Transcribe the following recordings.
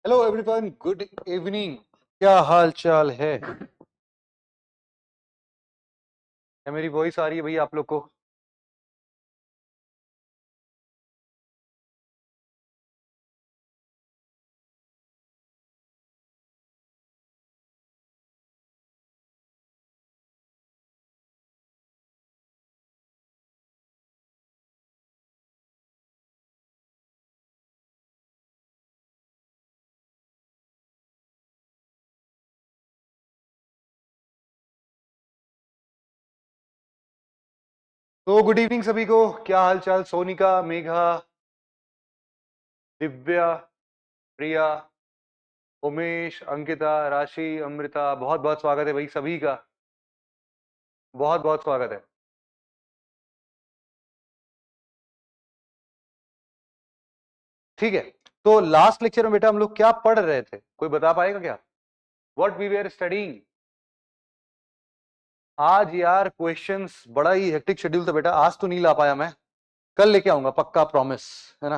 Hello everyone, good evening. क्या हाल चाल है? क्या मेरी वॉइस आ रही है भैया आप लोग को? तो गुड इवनिंग सभी को। क्या हाल चाल? सोनिका, मेघा, दिव्या, प्रिया, उमेश, अंकिता, राशि, अमृता, बहुत बहुत स्वागत है भाई सभी का। बहुत बहुत स्वागत है। ठीक है। तो लास्ट लेक्चर में बेटा हम लोग क्या पढ़ रहे थे, कोई बता पाएगा क्या? What we were studying. आज यार क्वेश्चंस बड़ा ही हेक्टिक शेड्यूल था बेटा, आज तो नहीं ला पाया मैं। कल लेके आऊंगा पक्का, प्रॉमिस है ना।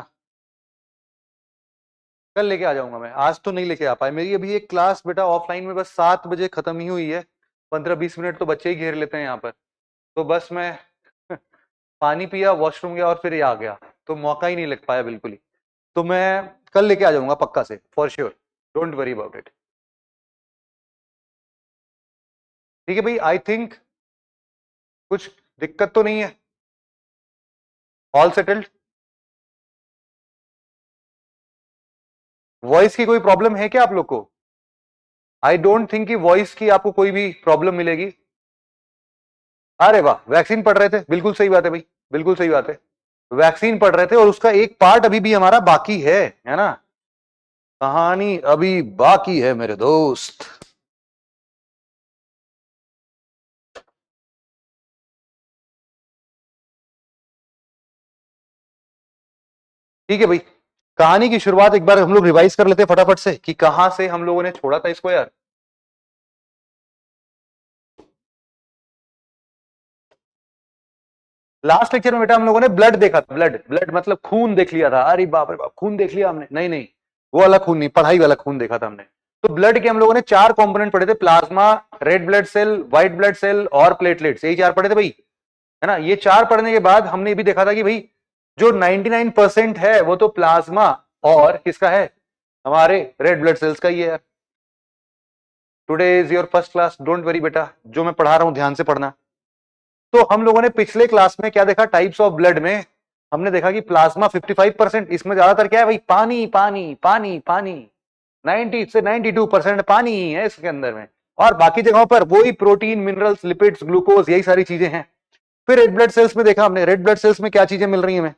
कल लेके आ जाऊंगा मैं, आज तो नहीं लेके आ पाए। मेरी अभी एक क्लास बेटा ऑफलाइन में बस 7 बजे खत्म ही हुई है। 15-20 मिनट तो बच्चे ही घेर लेते हैं यहाँ पर। तो बस मैं पानी पिया, वॉशरूम गया और फिर ये आ गया। तो मौका ही नहीं लग पाया बिल्कुल ही। तो मैं कल लेके आ जाऊंगा पक्का से, for sure. Don't worry about it. ठीक है भाई, आई थिंक कुछ दिक्कत तो नहीं है। All settled. वॉइस की कोई प्रॉब्लम है क्या आप लोग को? आई डोंट थिंक कि वॉइस की आपको कोई भी प्रॉब्लम मिलेगी। अरे वाह, वैक्सीन पढ़ रहे थे, बिल्कुल सही बात है भाई, बिल्कुल सही बात है। वैक्सीन पढ़ रहे थे और उसका एक पार्ट अभी भी हमारा बाकी है ना। कहानी अभी बाकी है मेरे दोस्त। ठीक है भाई, कहानी की शुरुआत एक बार हम लोग रिवाइज कर लेते हैं फटाफट से कि कहां से हम लोगों ने छोड़ा था इसको यार। लास्ट लेक्चर में बेटा हम लोगों ने ब्लड देखा था। ब्लड ब्लड मतलब खून देख लिया था। अरे बाप रे बाप, खून देख लिया हमने? नहीं नहीं, वो वाला खून नहीं, पढ़ाई वाला खून देखा था हमने। तो ब्लड के हम लोगों ने 4 कंपोनेंट पढ़े थे, plasma, red blood cell, white blood cell और प्लेटलेट्स। यही 4 पढ़े थे भाई, है ना। ये 4 पढ़ने के बाद हमने भी देखा था कि भाई जो 99% है वो तो प्लाज्मा और किसका है, हमारे रेड ब्लड सेल्स का ही है यार। Today is your first class, don't worry बेटा, जो मैं पढ़ा रहा हूं ध्यान से पढ़ना। तो हम लोगों ने पिछले क्लास में क्या देखा, टाइप्स ऑफ ब्लड में हमने देखा कि प्लाज्मा 55%, इसमें ज्यादातर क्या है भाई, पानी पानी पानी पानी। 90 से 92% पानी ही है इसके अंदर में। और बाकी जगहों पर वही प्रोटीन, मिनरल्स, लिपिड्स, ग्लूकोज, यही सारी चीजें हैं। फिर रेड ब्लड सेल्स में देखा हमने, रेड ब्लड सेल्स में क्या चीजें मिल रही है हमें।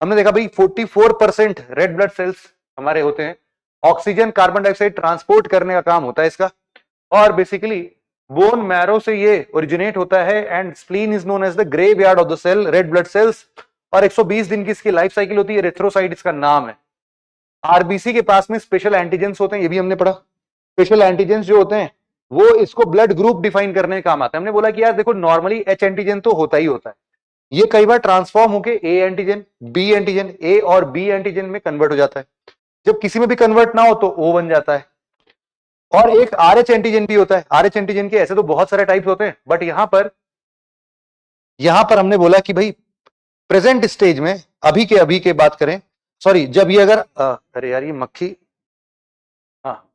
हमने देखा भाई 44% रेड ब्लड सेल्स हमारे होते हैं। ऑक्सीजन, कार्बन डाइऑक्साइड ट्रांसपोर्ट करने का काम होता है इसका। और बेसिकली बोन मैरो से ये ओरिजिनेट होता है and spleen is known as the graveyard of the cell, red blood cells. और 120 दिन की इसकी लाइफ साइकिल होती है, एरिथ्रोसाइट इसका नाम है। आरबीसी के पास में स्पेशल एंटीजेंस होते हैं, ये भी हमने पढ़ा। स्पेशल एंटीजेंस जो होते हैं वो इसको ब्लड ग्रुप डिफाइन करने का काम आता है। हमने बोला कि यार देखो, नॉर्मली एच एंटीजन तो होता ही होता है, ये कई बार ट्रांसफॉर्म होके ए एंटीजन, बी एंटीजन, ए और बी एंटीजन में कन्वर्ट हो जाता है। जब किसी में भी कन्वर्ट ना हो तो ओ बन जाता है। और एक आर एच एंटीजन भी होता है। आर एच एंटीजन के ऐसे तो बहुत सारे टाइप्स होते हैं, बट यहां पर हमने बोला कि भाई प्रेजेंट स्टेज में, अभी के बात करें, सॉरी, जब ये अगर अरे यार ये मक्खी, हाँ,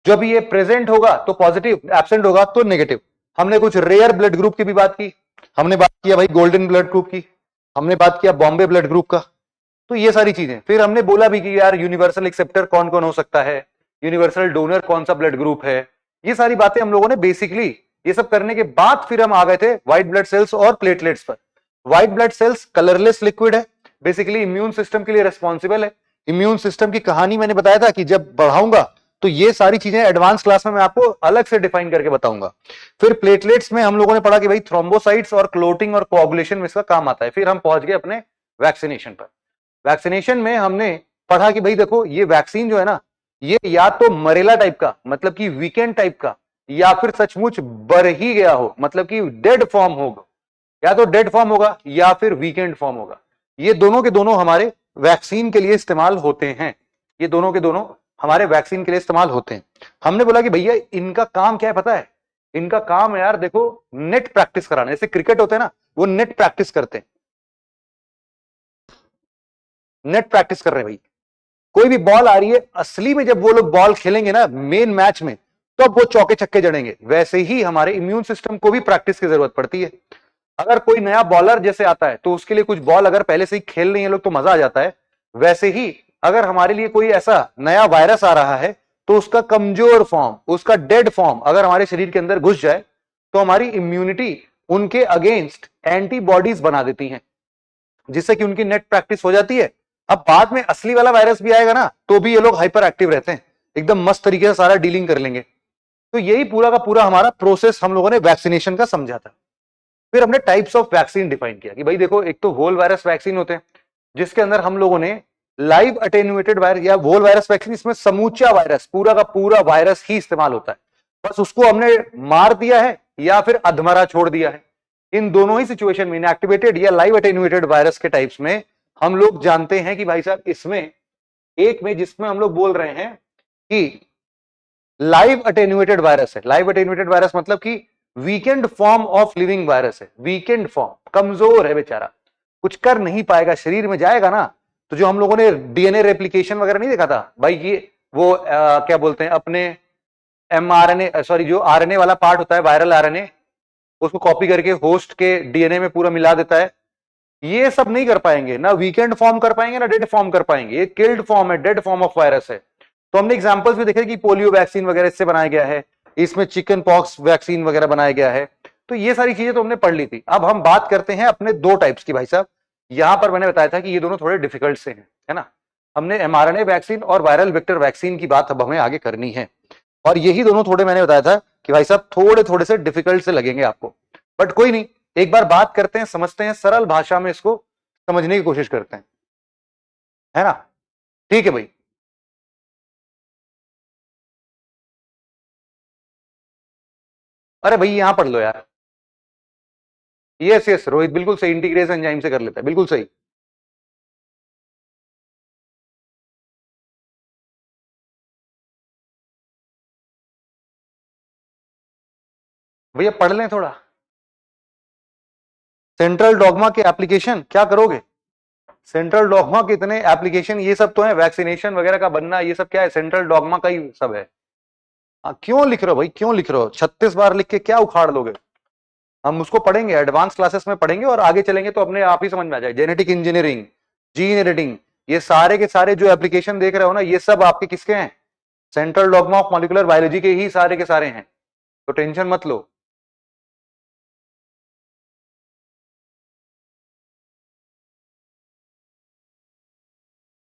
जब ये प्रेजेंट होगा तो पॉजिटिव, एब्सेंट होगा तो नेगेटिव। हमने कुछ रेयर ब्लड ग्रुप की भी बात की। हमने बात किया भाई गोल्डन ब्लड ग्रुप की, हमने बात किया बॉम्बे ब्लड ग्रुप का। तो ये सारी चीजें। फिर हमने बोला भी कि यार यूनिवर्सल एक्सेप्टर कौन कौन हो सकता है, यूनिवर्सल डोनर कौन सा ब्लड ग्रुप है। ये सारी बातें हम लोगों ने बेसिकली, ये सब करने के बाद फिर हम आ गए थे व्हाइट ब्लड सेल्स और प्लेटलेट्स पर। White blood cells colourless liquid है, बेसिकली इम्यून सिस्टम के लिए रिस्पॉन्सिबल है। इम्यून सिस्टम की कहानी मैंने बताया था कि जब बढ़ाऊंगा तो ये सारी चीजें एडवांस क्लास में मैं आपको अलग से डिफाइन करके बताऊंगा। फिर प्लेटलेट्स में हम लोगों ने पढ़ा कि भाई थ्रोम्बोसाइट्स और क्लोटिंग और कोआगुलेशन में इसका काम आता है। फिर हम पहुंच गए अपने वैक्सीनेशन पर। वैक्सीनेशन में हमने पढ़ा कि भाई देखो, ये वैक्सीन जो है ना, ये या तो मरेला टाइप का मतलब कि वीकेंड टाइप का, या फिर सचमुच बर ही गया हो मतलब कि डेड फॉर्म होगा। या तो डेड फॉर्म होगा या फिर वीकेंड फॉर्म होगा। ये दोनों के दोनों हमारे वैक्सीन के लिए इस्तेमाल होते हैं। ये दोनों के दोनों हमारे वैक्सीन के लिए इस्तेमाल होते हैं। हमने बोला कि भैया इनका काम क्या है पता है, इनका काम है यार देखो नेट प्रैक्टिस कराना, जैसे क्रिकेट होते हैं ना, वो नेट प्रैक्टिस करते हैं, नेट प्रैक्टिस कर रहे हैं भाई। कोई भी बॉल आ रही है, असली में जब वो लोग बॉल खेलेंगे ना मेन मैच में, तो अब वो चौके छक्के जड़ेंगे। वैसे ही हमारे इम्यून सिस्टम को भी प्रैक्टिस की जरूरत पड़ती है। अगर कोई नया बॉलर जैसे आता है तो उसके लिए कुछ बॉल अगर पहले से ही खेल रही है लोग तो मजा आ जाता है, वैसे ही अगर हमारे लिए कोई ऐसा नया वायरस आ रहा है तो उसका कमजोर फॉर्म, उसका डेड फॉर्म अगर हमारे शरीर के अंदर घुस जाए तो हमारी इम्यूनिटी उनके अगेंस्ट एंटीबॉडीज बना देती है, जिससे कि उनकी नेट प्रैक्टिस हो जाती है। अब बाद में असली वाला वायरस भी आएगा ना तो भी ये लोग हाइपर एक्टिव रहते हैं, एकदम मस्त तरीके से सारा डीलिंग कर लेंगे। तो यही पूरा का पूरा हमारा प्रोसेस हम लोगों ने वैक्सीनेशन का समझा था। फिर हमने टाइप्स ऑफ वैक्सीन डिफाइन किया कि भाई देखो एक तो होल वायरस वैक्सीन होते हैं, जिसके अंदर हम लोगों ने लाइव अटेन्यूएटेड वायरस या होल वायरस वैक्सीन, इसमें समूचा वायरस पूरा का पूरा वायरस ही इस्तेमाल होता है, बस उसको हमने मार दिया है या फिर अधमरा छोड़ दिया है। इन दोनों ही सिचुएशन में इनएक्टिवेटेड या लाइव अटेन्यूएटेड वायरस के टाइप्स में हम लोग जानते हैं कि भाई साहब इसमें एक में जिसमें हम लोग बोल रहे हैं कि लाइव अटेन्यूएटेड वायरस है। लाइव अटेन्यूएटेड वायरस मतलब कि weekend form of living virus है, वीकेंड फॉर्म, कमजोर है बेचारा, कुछ कर नहीं पाएगा, शरीर में जाएगा ना तो जो हम लोगों ने डीएनए रेप्लिकेशन वगैरह नहीं देखा था भाई, ये वो क्या बोलते हैं अपने एमआरएनए, सॉरी जो आरएनए वाला पार्ट होता है वायरल आरएनए, उसको कॉपी करके होस्ट के डीएनए में पूरा मिला देता है। ये सब नहीं कर पाएंगे, ना वीकेंड फॉर्म कर पाएंगे ना डेड फॉर्म कर पाएंगे, ये किल्ड फॉर्म है, डेड फॉर्म ऑफ वायरस है। तो हमने एग्जांपल्स भी देखे कि पोलियो वैक्सीन वगैरह इससे बनाया गया है, इसमें चिकन पॉक्स वैक्सीन वगैरह बनाया गया है। तो ये सारी चीजें तो हमने पढ़ ली थी। अब हम बात करते हैं अपने दो टाइप्स की भाई साहब। यहां पर मैंने बताया था कि ये दोनों थोड़े डिफिकल्ट से हैं, है ना। हमने एमआरएनए वैक्सीन और वायरल वेक्टर वैक्सीन की बात अब हमें आगे करनी है, और यही दोनों थोड़े मैंने बताया था कि भाई साहब थोड़े थोड़े से डिफिकल्ट से लगेंगे आपको, बट कोई नहीं, एक बार बात करते हैं, समझते हैं, सरल भाषा में इसको समझने की कोशिश करते हैं, है ना। ठीक है भाई। अरे भाई यहां पढ़ लो यार। यस यस रोहित बिल्कुल सही, इंटीग्रेस एंजाइम से कर लेता है, बिल्कुल सही। भैया पढ़ लें थोड़ा। सेंट्रल डॉगमा के एप्लीकेशन क्या करोगे, सेंट्रल डॉगमा के इतने एप्लीकेशन ये सब तो है, वैक्सीनेशन वगैरह का बनना ये सब क्या है, सेंट्रल डॉगमा का ही सब है। क्यों लिख रहे हो भाई, क्यों लिख रहे हो, 36 बार लिख के क्या उखाड़ लोगे। हम उसको पढ़ेंगे, एडवांस क्लासेस में पढ़ेंगे और आगे चलेंगे तो अपने आप ही समझ में आ जाए। जेनेटिक इंजीनियरिंग, जीन एडिटिंग, ये सारे के सारे जो एप्लीकेशन देख रहे हो ना, ये सब आपके किसके हैं, central dogma of molecular biology के ही सारे के सारे हैं, तो टेंशन मत लो।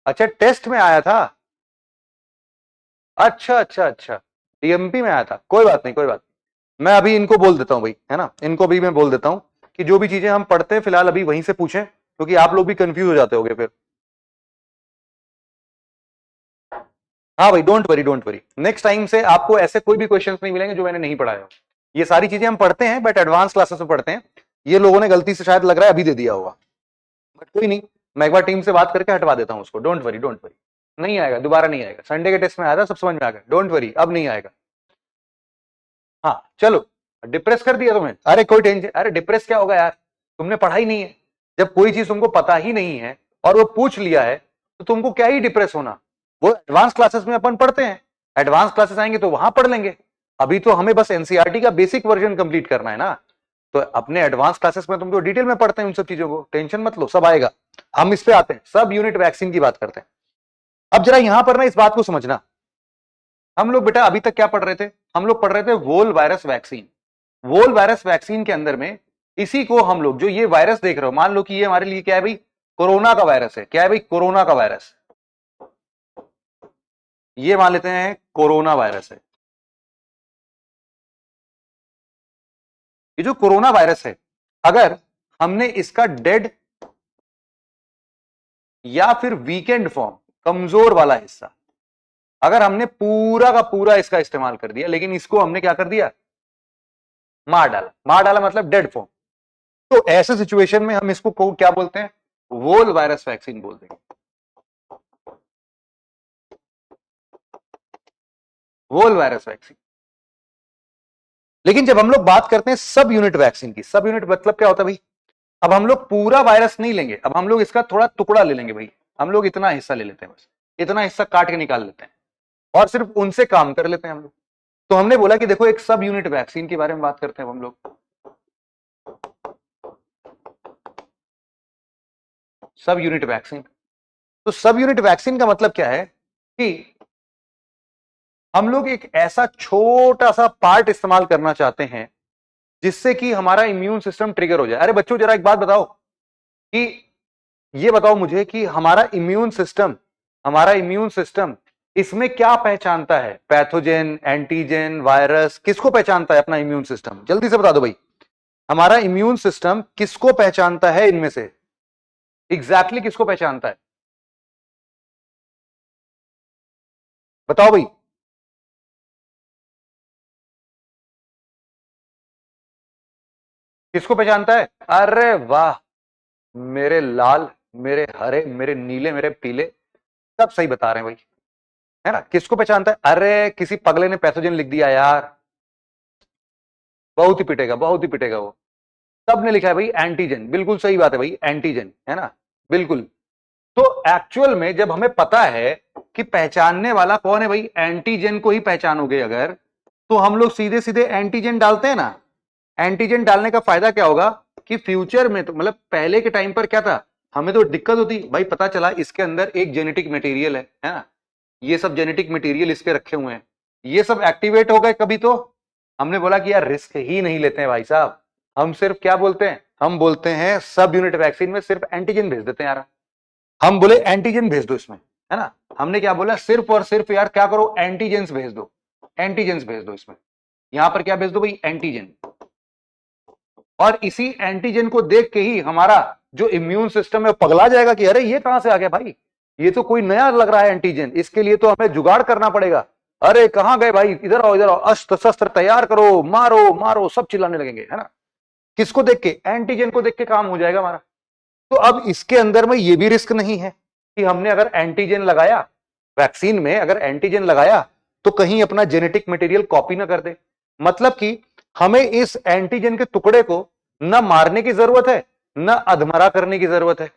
अच्छा टेस्ट में आया था, अच्छा अच्छा अच्छा, टीएमपी में आया था, कोई बात नहीं कोई बात नहीं। मैं अभी इनको बोल देता हूं भाई, है ना, इनको भी मैं बोल देता हूं कि जो भी चीजें हम पढ़ते हैं फिलहाल अभी वहीं से पूछें, क्योंकि आप लोग भी कंफ्यूज हो जाते होगे फिर। हाँ भाई don't worry don't worry, next time से आपको ऐसे कोई भी क्वेश्चंस नहीं मिलेंगे जो मैंने नहीं पढ़ाया हो। ये सारी चीजें हम पढ़ते हैं बट एडवांस क्लासेस में पढ़ते हैं, ये लोगों ने गलती से शायद लग रहा है अभी दे दिया होगा, बट कोई नहीं, मैं एक बार टीम से बात करके हटवा देता हूं उसको, डोंट वरी डोंट वरी। नहीं आएगा, दोबारा नहीं आएगा, संडे के टेस्ट में आया था सब समझ में आ गया, डोंट वरी अब नहीं आएगा। हाँ चलो, डिप्रेस कर दिया तुम्हें, अरे कोई टेंशन, अरे डिप्रेस क्या होगा यार, तुमने पढ़ा ही नहीं है। जब कोई चीज तुमको पता ही नहीं है और वो पूछ लिया है तो तुमको क्या ही डिप्रेस होना, वो एडवांस क्लासेस में अपन पढ़ते हैं, एडवांस क्लासेस आएंगे तो वहां पढ़ लेंगे। अभी तो हमें बस एनसीईआरटी का बेसिक वर्जन कंप्लीट करना है ना, तो अपने एडवांस क्लासेस में तुम तो डिटेल में पढ़ते हैं उन सब चीजों को, टेंशन मत लो सब आएगा। हम इस पे आते हैं, सब यूनिट वैक्सीन की बात करते हैं। अब जरा यहां पर ना इस बात को समझना, हम लोग बेटा अभी तक क्या पढ़ रहे थे, हम लोग पढ़ रहे थे वोल वायरस वैक्सीन। वोल वायरस वैक्सीन के अंदर में इसी को हम लोग जो ये वायरस देख रहे हो, मान लो कि ये हमारे लिए क्या है भाई, कोरोना का वायरस है, क्या है भाई, कोरोना का वायरस, ये मान लेते हैं कोरोना वायरस है। ये जो कोरोना वायरस है, अगर हमने इसका डेड या फिर वीकेंड फॉर्म, कमजोर वाला हिस्सा, अगर हमने पूरा का पूरा इसका इस्तेमाल कर दिया, लेकिन इसको हमने क्या कर दिया, मार डाला, मार डाला मतलब डेड फॉर्म, तो ऐसे सिचुएशन में हम इसको क्या बोलते हैं, वोल वायरस वैक्सीन बोलते हैं। Whole virus vaccine. लेकिन जब हम लोग बात करते हैं सब यूनिट वैक्सीन की, सब यूनिट मतलब क्या होता है भाई, अब हम लोग पूरा वायरस नहीं लेंगे, अब हम लोग इसका थोड़ा टुकड़ा ले लेंगे भाई, हम लोग इतना हिस्सा ले लेते हैं, बस इतना हिस्सा काट के निकाल लेते हैं और सिर्फ उनसे काम कर लेते हैं हम लोग। तो हमने बोला कि देखो एक सब यूनिट वैक्सीन के बारे में बात करते हैं हम लोग। सब यूनिट वैक्सीन, तो सब यूनिट वैक्सीन का मतलब क्या है कि हम लोग एक ऐसा छोटा सा पार्ट इस्तेमाल करना चाहते हैं जिससे कि हमारा इम्यून सिस्टम ट्रिगर हो जाए। अरे बच्चों जरा एक बात बताओ कि ये बताओ मुझे कि हमारा इम्यून सिस्टम इसमें क्या पहचानता है, पैथोजेन, एंटीजेन, वायरस, किसको पहचानता है अपना इम्यून सिस्टम? जल्दी से बता दो भाई, हमारा इम्यून सिस्टम किसको पहचानता है इनमें से? एग्जैक्टली किसको पहचानता है बताओ भाई। किसको पहचानता है? अरे वाह, मेरे लाल, मेरे हरे, मेरे नीले, मेरे पीले, सब सही बता रहे हैं भाई, है ना। किसको पहचानता है? अरे किसी पगले ने पैथोजन लिख दिया यार, बहुत ही पिटेगा, बहुत ही पिटेगा वो। सबने लिखा है भाई एंटीजन, बिल्कुल सही बात है भाई, एंटीजन, है ना, बिल्कुल। तो एक्चुअल में जब हमें पता है कि पहचानने वाला कौन है भाई, एंटीजन को ही पहचानोगे अगर, तो हम लोग सीधे सीधे एंटीजन डालते हैं ना। एंटीजन डालने का फायदा क्या होगा कि फ्यूचर में, तो मतलब पहले के टाइम पर क्या था, हमें तो दिक्कत होती भाई, पता चला इसके अंदर एक जेनेटिक मटेरियल है ना, ये सब जेनेटिक मटेरियल इसके रखे हुए हैं, ये सब एक्टिवेट हो गए कभी, तो हमने बोला कि यार रिस्क ही नहीं लेते हैं भाई साहब, हम सिर्फ क्या बोलते हैं, हम बोलते हैं सब यूनिट वैक्सीन में सिर्फ एंटीजन भेज देते हैं यार। हम बोले एंटीजन भेज दो इसमें, है ना, हमने क्या बोला, सिर्फ और सिर्फ यार क्या करो, एंटीजेंस भेज दो, एंटीजेंस भेज दो इसमें, यहां पर क्या भेज दो भाई, एंटीजन। और इसी एंटीजन को देख के ही हमारा जो इम्यून सिस्टम है पगला जाएगा कि अरे ये कहां से आ गया भाई, ये तो कोई नया लग रहा है एंटीजन, इसके लिए तो हमें जुगाड़ करना पड़ेगा। अरे कहां गए भाई, इधर आओ, इधर आओ, अस्त्र शस्त्र तैयार करो, मारो मारो, सब चिल्लाने लगेंगे, है ना। किसको देख के? एंटीजन को देख के काम हो जाएगा हमारा। तो अब इसके अंदर में ये भी रिस्क नहीं है कि हमने अगर एंटीजन लगाया, वैक्सीन में अगर एंटीजन लगाया तो कहीं अपना जेनेटिक मटेरियल कॉपी ना कर दे, मतलब कि हमें इस एंटीजन के टुकड़े को न मारने की जरूरत है, न अधमरा करने की जरूरत है,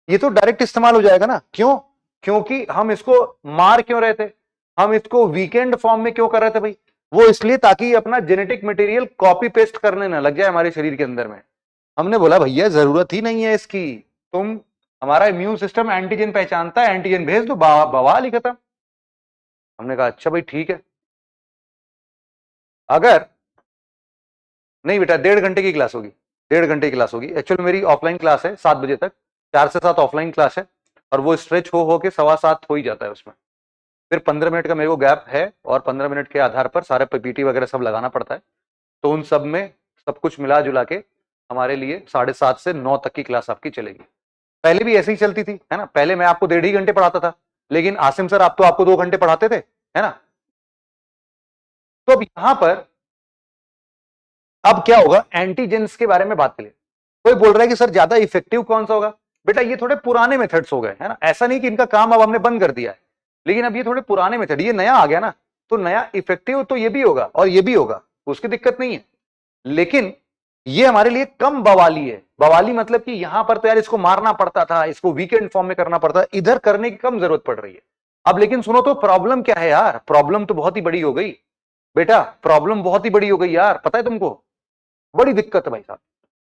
ये तो डायरेक्ट इस्तेमाल हो जाएगा ना। क्यों? क्योंकि हम इसको मार क्यों रहे थे, हम इसको वीकेंड फॉर्म में क्यों कर रहे थे भाई, वो इसलिए ताकि अपना जेनेटिक मटेरियल कॉपी पेस्ट करने ना लग जाए हमारे शरीर के अंदर में। हमने बोला भैया जरूरत ही नहीं है इसकी, तुम, हमारा इम्यून सिस्टम एंटीजन पहचानता है, एंटीजन भेज दो, बवाल ही खत्म। हमने कहा अच्छा भाई ठीक है। अगर नहीं बेटा, 1.5 घंटे की क्लास होगी, 1.5 घंटे की क्लास होगी, एक्चुअली मेरी ऑफलाइन क्लास है 7 बजे तक, 4 से 7 ऑफलाइन क्लास है, और वो स्ट्रेच हो के 7:15 हो ही जाता है उसमें, फिर 15 मिनट का मेरे को गैप है, और 15 मिनट के आधार पर सारे पीपीटी वगैरह सब लगाना पड़ता है, तो उन सब में सब कुछ मिला जुला के हमारे लिए 7:30 से 9 तक की क्लास आपकी चलेगी। पहले भी ऐसी ही चलती थी, है ना, पहले मैं आपको 1.5 ही घंटे पढ़ाता था, लेकिन आसिम सर आप तो आपको 2 घंटे पढ़ाते थे, है ना। तो अब यहां पर अब क्या होगा, एंटीजेंस के बारे में बात करें। कोई बोल रहा है कि सर ज्यादा इफेक्टिव कौन सा होगा? बेटा ये थोड़े पुराने मेथड्स हो गए, है ना, ऐसा नहीं कि इनका काम अब हमने बंद कर दिया है, लेकिन अब ये थोड़े पुराने मेथड, ये नया आ गया ना, तो नया इफेक्टिव तो ये भी होगा और ये भी होगा, उसकी दिक्कत नहीं है, लेकिन ये हमारे लिए कम बवाली है। बवाली मतलब कि यहां पर तो यार इसको मारना पड़ता था, इसको वीकेंड फॉर्म में करना पड़ता, इधर करने की कम जरूरत पड़ रही है। अब लेकिन सुनो तो प्रॉब्लम क्या है यार, प्रॉब्लम तो बहुत ही बड़ी हो गई बेटा, प्रॉब्लम बहुत ही बड़ी हो गई यार, पता है तुमको, बड़ी दिक्कत है भाई साहब।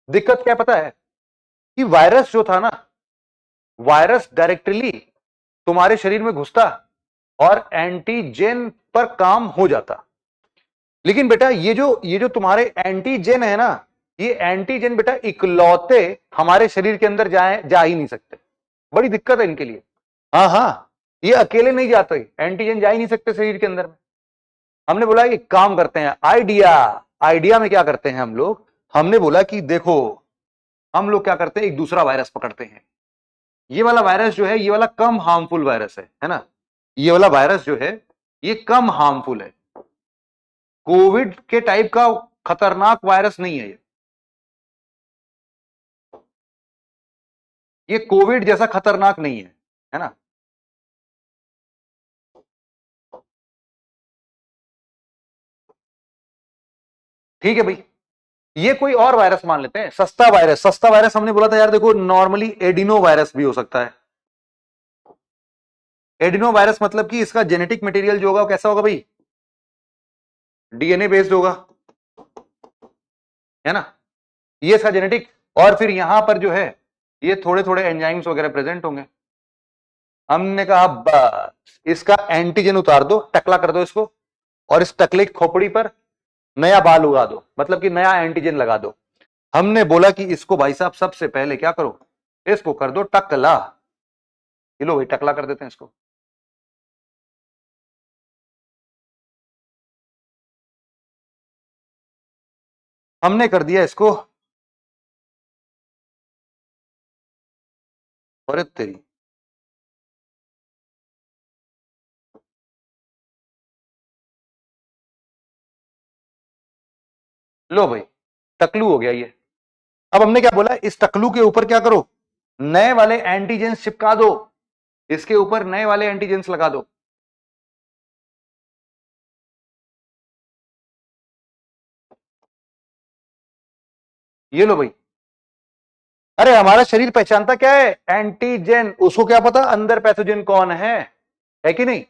दिक्कत क्या पता है कि वायरस जो था ना, वायरस डायरेक्टली तुम्हारे शरीर में घुसता और एंटीजेन पर काम हो जाता, लेकिन बेटा ये जो तुम्हारे एंटीजेन है ना, ये एंटीजेन बेटा इकलौते हमारे शरीर के अंदर जा ही नहीं सकते, बड़ी दिक्कत है इनके लिए। हाँ हाँ, ये अकेले नहीं जाते, एंटीजन जा ही नहीं सकते शरीर के अंदर में। हमने बोला एक काम करते हैं, आइडिया, आइडिया में क्या करते हैं हम लोग, हमने बोला कि देखो हम लोग क्या करते हैं, एक दूसरा वायरस पकड़ते हैं, ये वाला वायरस जो है, ये वाला कम हार्मफुल वायरस है ना, ये वाला वायरस जो है ये कम हार्मफुल है, कोविड के टाइप का खतरनाक वायरस नहीं है ये कोविड जैसा खतरनाक नहीं है ना। ठीक है भाई, ये कोई और वायरस मान लेते हैं, सस्ता वायरस। सस्ता वायरस हमने बोला था यार, देखो नॉर्मली एडिनो वायरस भी हो सकता है। एडिनो वायरस मतलब कि इसका जेनेटिक मटेरियल जो होगा वो कैसा होगा भाई, डीएनए बेस्ड होगा, है ना, ये इसका जेनेटिक। और फिर यहां पर जो है ये थोड़े थोड़े एंजाइम्स वगैरह प्रेजेंट होंगे। हमने कहा बस इसका एंटीजन उतार दो, टकला कर दो इसको, और इस टकले की खोपड़ी पर नया बाल उगा दो, मतलब कि नया एंटीजन लगा दो। हमने बोला कि इसको भाई साहब सबसे पहले क्या करो, इसको कर दो टकला। ये लो भाई, टकला कर देते हैं इसको। हमने कर दिया इसको, और तेरी लो भाई, टकलू हो गया ये। अब हमने क्या बोला, इस टकलू के ऊपर क्या करो, नए वाले एंटीजेंस चिपका दो, इसके ऊपर नए वाले एंटीजेंस लगा दो। ये लो भाई, अरे हमारा शरीर पहचानता क्या है, एंटीजन। उसको क्या पता अंदर पैथोजन कौन है कि नहीं।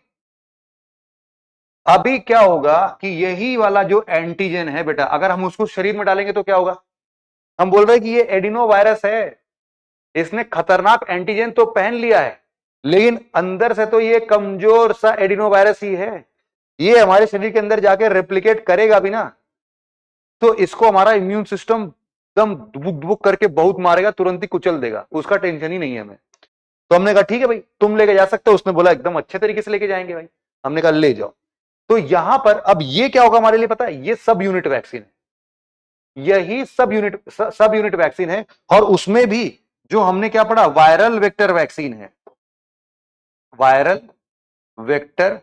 अभी क्या होगा कि यही वाला जो एंटीजन है बेटा, अगर हम उसको शरीर में डालेंगे तो क्या होगा, हम बोल रहे हैं कि ये एडिनो वायरस है, इसने खतरनाक एंटीजन तो पहन लिया है, लेकिन अंदर से तो ये कमजोर सा एडिनो वायरस ही है। ये हमारे शरीर के अंदर जाके रेप्लिकेट करेगा भी ना, तो इसको हमारा इम्यून सिस्टम एकदम दुबुक दुबुक करके बहुत मारेगा, तुरंत ही कुचल देगा, उसका टेंशन ही नहीं है हमें। तो हमने कहा ठीक है भाई, तुम लेके जा सकते हो। उसने बोला एकदम अच्छे तरीके से लेके जाएंगे भाई। हमने कहा ले जाओ। तो यहां पर अब ये क्या होगा हमारे लिए पता है, ये सब यूनिट वैक्सीन है, यही सब यूनिट वैक्सीन है। और उसमें भी जो हमने क्या पढ़ा, वायरल वेक्टर वैक्सीन है। वायरल वेक्टर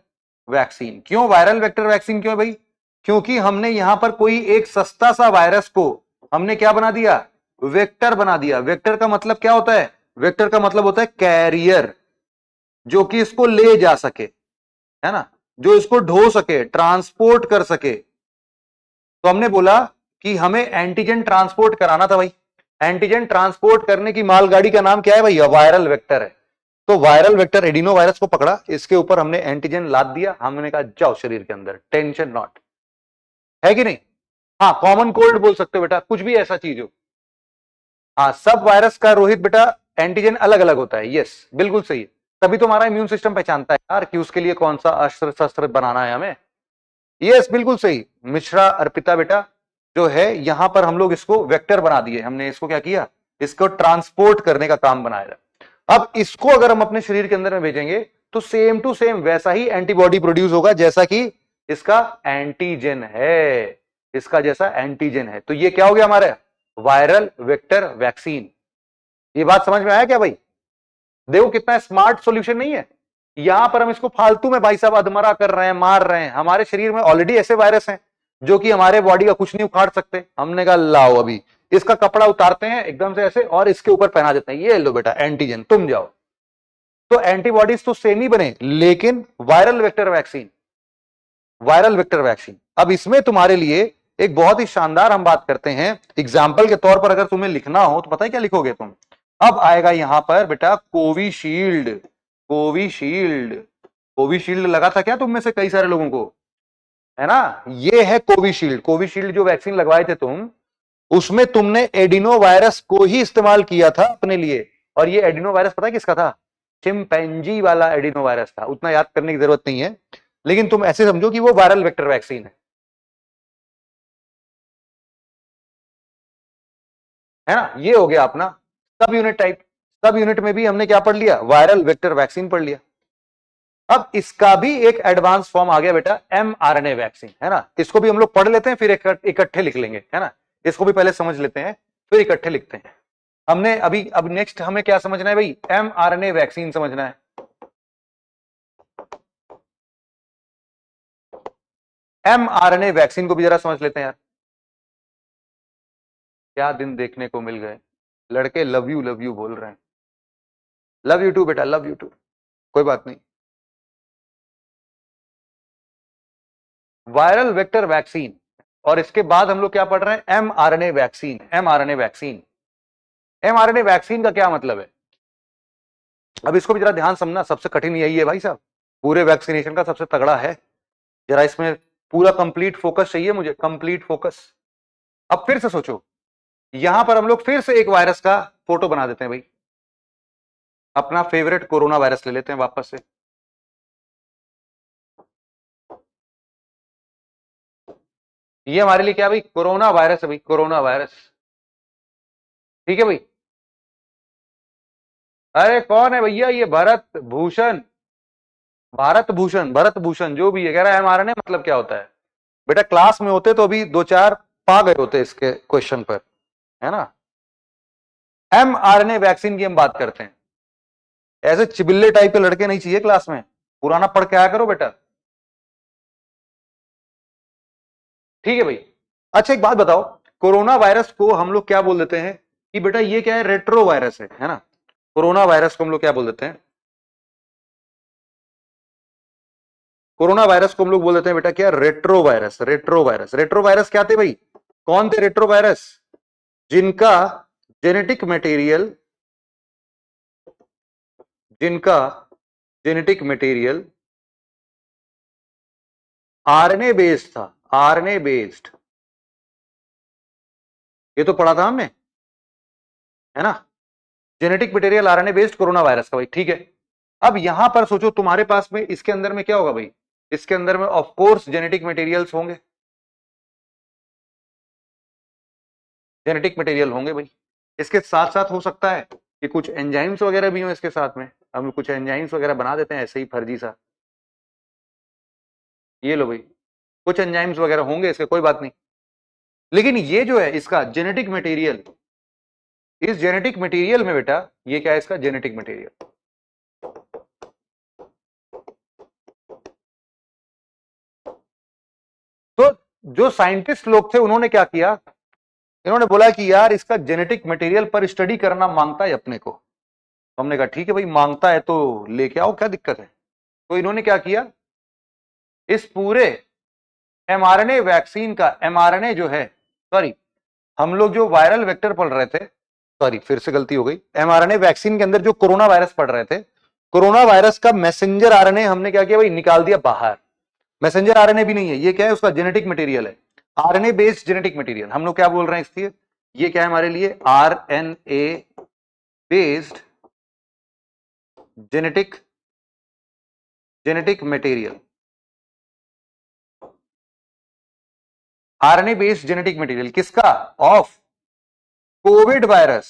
वैक्सीन क्यों, वायरल वेक्टर वैक्सीन क्यों भाई, क्योंकि हमने यहां पर कोई एक सस्ता सा वायरस को हमने क्या बना दिया, वेक्टर बना दिया। वेक्टर का मतलब क्या होता है, वेक्टर का मतलब होता है कैरियर, जो कि इसको ले जा सके, है ना, जो इसको ढो सके, ट्रांसपोर्ट कर सके। तो हमने बोला कि हमें एंटीजन ट्रांसपोर्ट कराना था भाई। एंटीजन ट्रांसपोर्ट करने की मालगाड़ी का नाम क्या है भैया, वायरल वेक्टर है। तो वायरल वेक्टर एडिनो वायरस को पकड़ा, इसके ऊपर हमने एंटीजन लाद दिया, हमने कहा जाओ शरीर के अंदर, टेंशन नॉट, है कि नहीं। हाँ, कॉमन कोल्ड बोल सकते हो बेटा, कुछ भी ऐसा चीज हो। हाँ, सब वायरस का रोहित बेटा एंटीजन अलग अलग होता है, यस बिल्कुल सही है। तभी तो हमारा इम्यून सिस्टम पहचानता है यार कि उसके लिए कौन सा अस्त्र शस्त्र बनाना है हमें। यस बिल्कुल सही मिश्रा अर्पिता बेटा, जो है यहां पर हम लोग इसको वेक्टर बना दिए, हमने इसको क्या किया, इसको ट्रांसपोर्ट करने का काम बनाया। अब इसको अगर हम अपने शरीर के अंदर में भेजेंगे तो सेम टू सेम वैसा ही एंटीबॉडी प्रोड्यूस होगा जैसा कि इसका एंटीजन है, इसका जैसा एंटीजन है। तो ये क्या हो गया हमारे वायरल वेक्टर वैक्सीन। ये बात समझ में आया क्या भाई, देखो कितना स्मार्ट सॉल्यूशन नहीं है। यहां पर हम इसको फालतू में भाई साहब अधमरा कर रहे हैं, मार रहे हैं। हमारे शरीर में ऑलरेडी ऐसे वायरस हैं जो कि हमारे बॉडी का कुछ नहीं उखाड़ सकते। हमने कहा लाओ अभी इसका कपड़ा उतारते हैं एकदम से ऐसे और इसके ऊपर पहना देते हैं, ये लो बेटा एंटीजन, तुम जाओ। तो एंटीबॉडीज तो सेम ही बने, लेकिन viral vector vaccine, viral vector vaccine. अब इसमें तुम्हारे लिए एक बहुत ही शानदार हम बात करते हैं, एग्जाम्पल के तौर पर अगर तुम्हें लिखना हो तो पता है क्या लिखोगे तुम। अब आएगा यहां पर बेटा कोविशील्ड। कोविशील्ड, कोविशील्ड लगा था क्या तुम में से कई सारे लोगों को, है ना। ये है कोविशील्ड। कोविशील्ड जो वैक्सीन लगवाए थे तुम, उसमें तुमने एडिनो वायरस को ही इस्तेमाल किया था अपने लिए। और ये एडिनो वायरस पता है किसका था, चिंपैंजी वाला एडिनो वायरस था। उतना याद करने की जरूरत नहीं है, लेकिन तुम ऐसे समझो कि वो वायरल वेक्टर वैक्सीन है ना। ये हो गया अपना सब यूनिट टाइप। सब यूनिट में भी हमने क्या पढ़ लिया, वायरल वेक्टर वैक्सीन पढ़ लिया। अब इसका भी एक एडवांस फॉर्म आ गया बेटा, mRNA वैक्सीन, है ना। इसको भी हम लोग पढ़ लेते हैं फिर इकट्ठे लिख लेंगे, है ना। इसको भी पहले समझ लेते हैं फिर इकट्ठे लिखते हैं। हमने अभी अब नेक्स्ट हमें क्या समझना है भाई, mRNA वैक्सीन समझना है। mRNA वैक्सीन को भी जरा समझ लेते हैं यार। क्या दिन देखने को मिल गए, लड़के लव यू बोल रहे हैं। लव यू टू बेटा, लव यू टू, कोई बात नहीं। वायरल वेक्टर वैक्सीन और इसके बाद हम लोग क्या पढ़ रहे हैं, mRNA vaccine. mRNA vaccine, mRNA vaccine का क्या मतलब है, अब इसको भी जरा ध्यान समझना, सबसे कठिन यही है भाई साहब, पूरे वैक्सीनेशन का सबसे तगड़ा है, जरा इसमें पूरा कंप्लीट फोकस चाहिए मुझे, कंप्लीट फोकस। अब फिर से सोचो, यहां पर हम लोग फिर से एक वायरस का फोटो बना देते हैं भाई, अपना फेवरेट कोरोना वायरस ले लेते हैं वापस से। ये हमारे लिए क्या भाई, कोरोना वायरस है भाई, कोरोना वायरस। ठीक है भाई, अरे कौन है भैया, ये भरत भूषण, भारत भूषण, भरत भूषण जो भी है, कह रहा है एमआरएनए मतलब क्या होता है। बेटा क्लास में होते तो अभी दो चार पा गए होते इसके क्वेश्चन पर, है ना। एमआरएनए वैक्सीन की हम बात करते हैं, ऐसे चिबिल्ले टाइप के लड़के नहीं चाहिए क्लास में, पुराना पढ़ के आया करो बेटा। ठीक है भाई, अच्छा एक बात बताओ, कोरोना वायरस को हम लोग क्या बोल देते हैं कि बेटा ये क्या है, रेट्रो वायरस है ना। कोरोना वायरस को हम लोग क्या बोल देते हैं, कोरोना वायरस को हम लोग बोल देते हैं बेटा क्या, retro virus. Retro virus, retro virus क्या थे भाई, कौन थे रेट्रो वायरस, जिनका जेनेटिक मटेरियल, जिनका जेनेटिक मटेरियल आरएनए बेस्ड था, आरएनए बेस्ड, ये तो पढ़ा था हमने, है ना। Genetic material R N A based corona virus का भाई, ठीक है। अब यहां पर सोचो तुम्हारे पास में इसके अंदर में क्या होगा भाई, इसके अंदर में ऑफ कोर्स जेनेटिक मटेरियल्स होंगे, जेनेटिक मटेरियल होंगे भाई। इसके साथ साथ हो सकता है कि कुछ एंजाइम्स वगैरह भी हो इसके साथ में, हम कुछ एंजाइम्स वगैरह बना देते हैं ऐसे ही फर्जी सा, ये लो भाई, कुछ एंजाइम्स वगैरह होंगे इसके, कोई बात नहीं। लेकिन ये जो है इसका जेनेटिक मटेरियल, इस जेनेटिक मटेरियल में बेटा ये क्या है, इसका जेनेटिक मटेरियल। तो जो साइंटिस्ट लोग थे उन्होंने क्या किया, इन्होंने बोला कि यार इसका जेनेटिक मटेरियल पर स्टडी करना मांगता है अपने को। हमने कहा ठीक है भाई, मांगता है तो लेके आओ, क्या दिक्कत है। तो इन्होंने क्या किया, इस पूरे एमआरएनए वैक्सीन का, एमआरएनए जो है, सॉरी हम लोग जो वायरल वेक्टर पढ़ रहे थे, सॉरी फिर से गलती हो गई, एमआरएनए वैक्सीन के अंदर जो कोरोना वायरस पढ़ रहे थे, कोरोना वायरस का मैसेंजर आरएनए हमने क्या किया भाई, निकाल दिया बाहर। मैसेंजर आरएनए भी नहीं है, ये क्या है, उसका जेनेटिक मटेरियल है, आरएनए बेस्ड जेनेटिक मटेरियल। हम लोग क्या बोल रहे हैं इसलिए, ये क्या है हमारे लिए, R N A based genetic, genetic material, R N A based genetic material किसका, of COVID virus,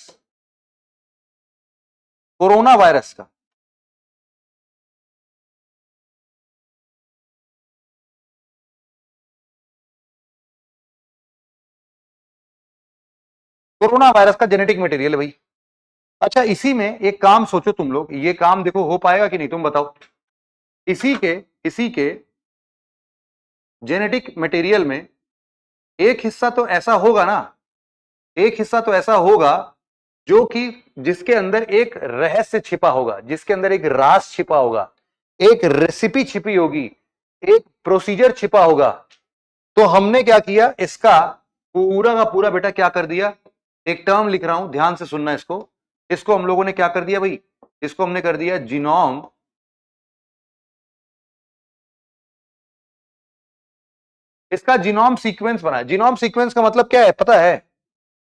corona virus का। कोरोना वायरस का जेनेटिक मटेरियल है भाई। अच्छा इसी में एक काम सोचो तुम लोग, ये काम देखो हो पाएगा कि नहीं तुम बताओ, इसी के जेनेटिक मटेरियल में एक हिस्सा तो ऐसा होगा ना, एक हिस्सा तो ऐसा होगा जो कि जिसके अंदर एक रहस्य छिपा होगा, जिसके अंदर एक राज छिपा होगा, एक रेसिपी छिपी होगी, एक प्रोसीजर छिपा होगा। तो हमने क्या किया, इसका पूरा का पूरा बेटा क्या कर दिया, एक टर्म लिख रहा हूं ध्यान से सुनना इसको, इसको हम लोगों ने क्या कर दिया भाई, इसको हमने कर दिया जीनोम, इसका जीनोम सीक्वेंस बना। जीनोम सीक्वेंस का मतलब क्या है पता है,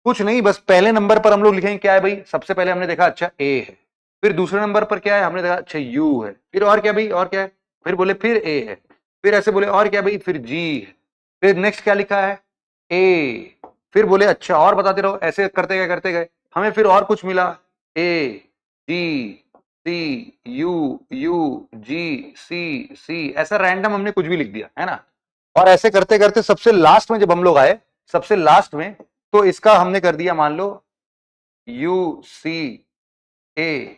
कुछ नहीं, बस पहले नंबर पर हम लोग लिखेंगे क्या है भाई, सबसे पहले हमने देखा अच्छा ए है, फिर दूसरे नंबर पर क्या है, हमने देखा अच्छा यू है, फिर और क्या भाई, और क्या है, फिर बोले फिर ए है, फिर ऐसे बोले और क्या भाई, फिर जी है, फिर नेक्स्ट क्या लिखा है, ए, फिर बोले अच्छा और बताते रहो, ऐसे करते गए हमें फिर और कुछ मिला, ए जी सी यू यू जी सी सी, ऐसा रैंडम हमने कुछ भी लिख दिया है ना। और ऐसे करते करते सबसे लास्ट में जब हम लोग आए, सबसे लास्ट में तो इसका हमने कर दिया मान लो यू सी ए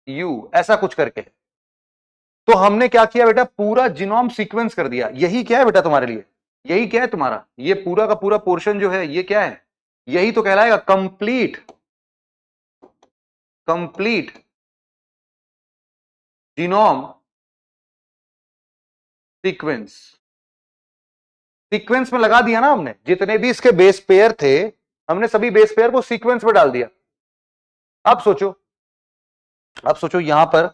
यू, ऐसा कुछ करके। तो हमने क्या किया बेटा, पूरा जीनोम सीक्वेंस कर दिया। यही क्या है बेटा तुम्हारे लिए, यही क्या है तुम्हारा, ये पूरा का पूरा पोर्शन जो है ये क्या है, यही तो कहलाएगा complete, complete genome sequence. Sequence में लगा दिया ना हमने, जितने भी इसके बेस पेयर थे हमने सभी बेस पेयर को सीक्वेंस में डाल दिया। अब सोचो, अब सोचो यहां पर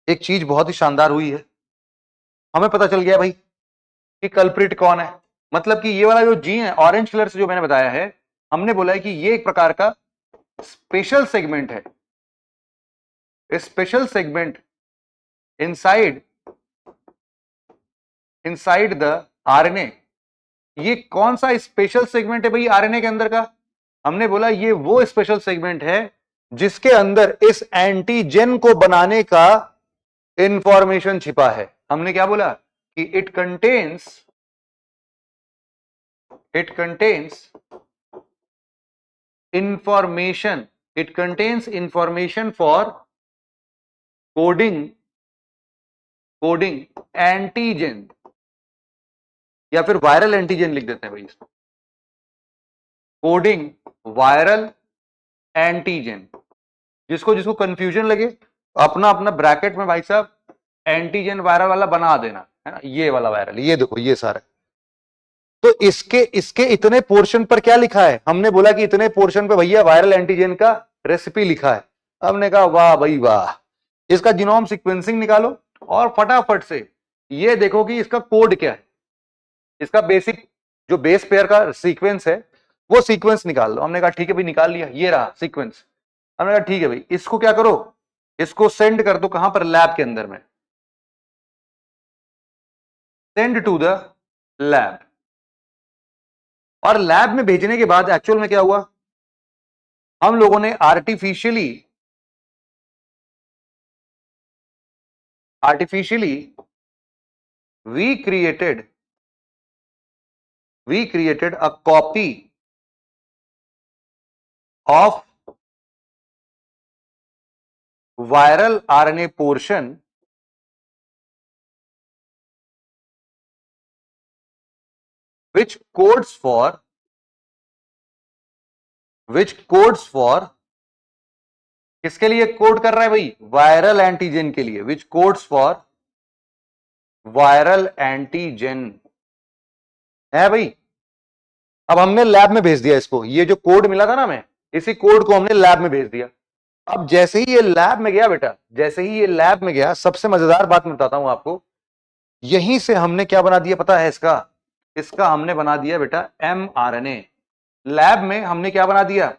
एक चीज बहुत ही शानदार हुई है, हमें पता चल गया भाई कि कल्प्रिट कौन है। मतलब कि ये वाला जो जी है ऑरेंज कलर से जो मैंने बताया है, हमने बोला है कि ये एक प्रकार का स्पेशल सेगमेंट है, special segment inside the RNA. ये कौन सा स्पेशल सेगमेंट है भाई आरएनए के अंदर का? हमने बोला ये वो स्पेशल सेगमेंट है जिसके अंदर इस एंटीजन को बनाने का इंफॉर्मेशन छिपा है। हमने क्या बोला कि it contains information for coding antigen, या फिर वायरल एंटीजन लिख देते हैं भाई इसको, कोडिंग वायरल एंटीजन। जिसको जिसको कंफ्यूजन लगे अपना अपना ब्रैकेट में भाई साहब एंटीजन वायरल वाला बना देना, है ना, ये वाला वायरल, ये देखो ये सारा। तो इसके इतने पोर्शन पर क्या लिखा है? हमने बोला कि इतने पोर्शन पे भैया वायरल एंटीजन का रेसिपी लिखा है। हमने कहा वाह भाई वाह, इसका जीनोम सीक्वेंसिंग निकालो और फटाफट से ये देखो कि इसका कोड क्या है, इसका बेसिक जो बेस पेयर का सीक्वेंस है वो सीक्वेंस निकाल लो। हमने कहा ठीक है भाई, निकाल लिया, ये रहा सीक्वेंस। हमने कहा ठीक है भाई, इसको क्या करो, इसको सेंड कर दो कहां पर, लैब के अंदर में, सेंड टू द लैब। और लैब में भेजने के बाद एक्चुअल में क्या हुआ, हम लोगों ने artificially we created a copy of viral RNA portion which codes for किसके लिए कोड कर रहा है भाई? वायरल एंटीजन के लिए, विच कोड्स फॉर वायरल एंटीजन है भाई। अब हमने लैब में भेज दिया इसको, ये जो कोड मिला था ना हमें, इसी कोड को हमने लैब में भेज दिया। अब जैसे ही ये लैब में गया बेटा, जैसे ही ये लैब में गया, सबसे मजेदार बात मैं बताता हूं आपको, यहीं से हमने क्या बना दिया पता है? इसका हमने बना दिया बेटा mRNA। लैब में हमने क्या बना दिया?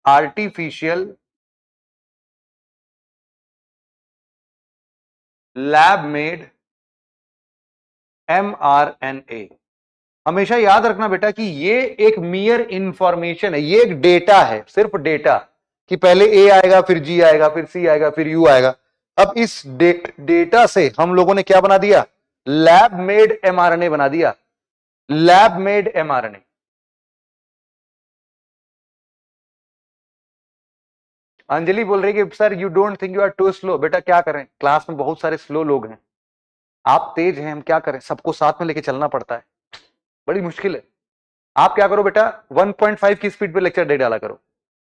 Artificial lab made mRNA। हमेशा याद रखना बेटा कि ये एक मियर इंफॉर्मेशन है, ये एक डेटा है, सिर्फ डेटा, कि पहले ए आएगा फिर जी आएगा फिर सी आएगा फिर यू आएगा। अब इस डेटा से हम लोगों ने क्या बना दिया? लैब मेड mRNA बना दिया, लैब मेड mRNA। अंजलि बोल रही है कि sir you don't think you are too slow. बेटा क्या करें, क्लास में बहुत सारे स्लो लोग हैं, आप तेज हैं, हम क्या करें, सबको साथ में लेके चलना पड़ता है, बड़ी मुश्किल है। आप क्या करो बेटा, 1.5 की स्पीड पे लेक्चर दे डाला करो।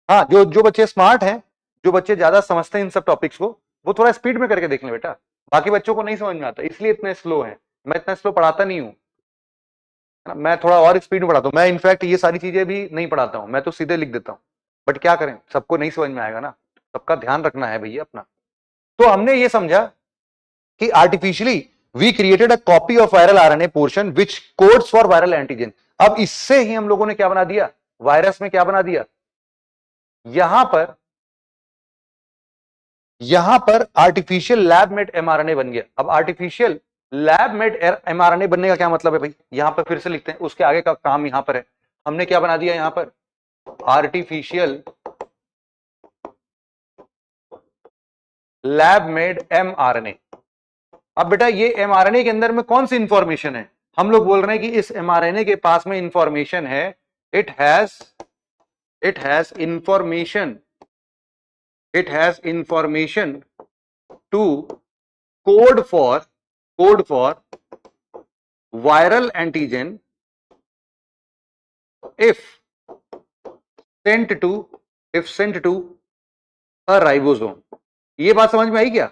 हाँ, जो बच्चे स्मार्ट हैं, जो बच्चे ज्यादा समझते हैं इन सब टॉपिक्स को, वो थोड़ा स्पीड में करके देख लें बेटा। बाकी बच्चों को नहीं समझ में आता, इसलिए इतने स्लो है। मैं इतना स्लो पढ़ाता नहीं हूँ, मैं थोड़ा और स्पीड में पढ़ाता हूँ। मैं इनफैक्ट ये सारी चीजें भी नहीं पढ़ाता हूँ, मैं तो सीधे लिख देता हूँ। बट क्या करें, सबको नहीं समझ में आएगा ना, सबका ध्यान रखना है भैया अपना। तो हमने ये समझा कि artificially we created a copy of viral RNA portion which codes for viral antigen. अब इससे ही हम लोगों ने क्या बना दिया, वायरस में क्या बना दिया, यहां पर आर्टिफिशियल लैब मेड एमआरएनए बन गया। अब आर्टिफिशियल लैब मेड एमआरएनए बनने का क्या मतलब है भाई? यहां पर फिर से लिखते हैं, उसके आगे का काम यहां पर है। हमने क्या बना दिया यहां पर, आर्टिफिशियल लैब मेड एमआरएनए। अब बेटा ये एमआरएनए के अंदर में कौन सी इंफॉर्मेशन है? हम लोग बोल रहे हैं कि इस एमआरएनए के पास में इंफॉर्मेशन है, it has information to code for viral antigen if sent to a ribosome. ये बात समझ में आई क्या?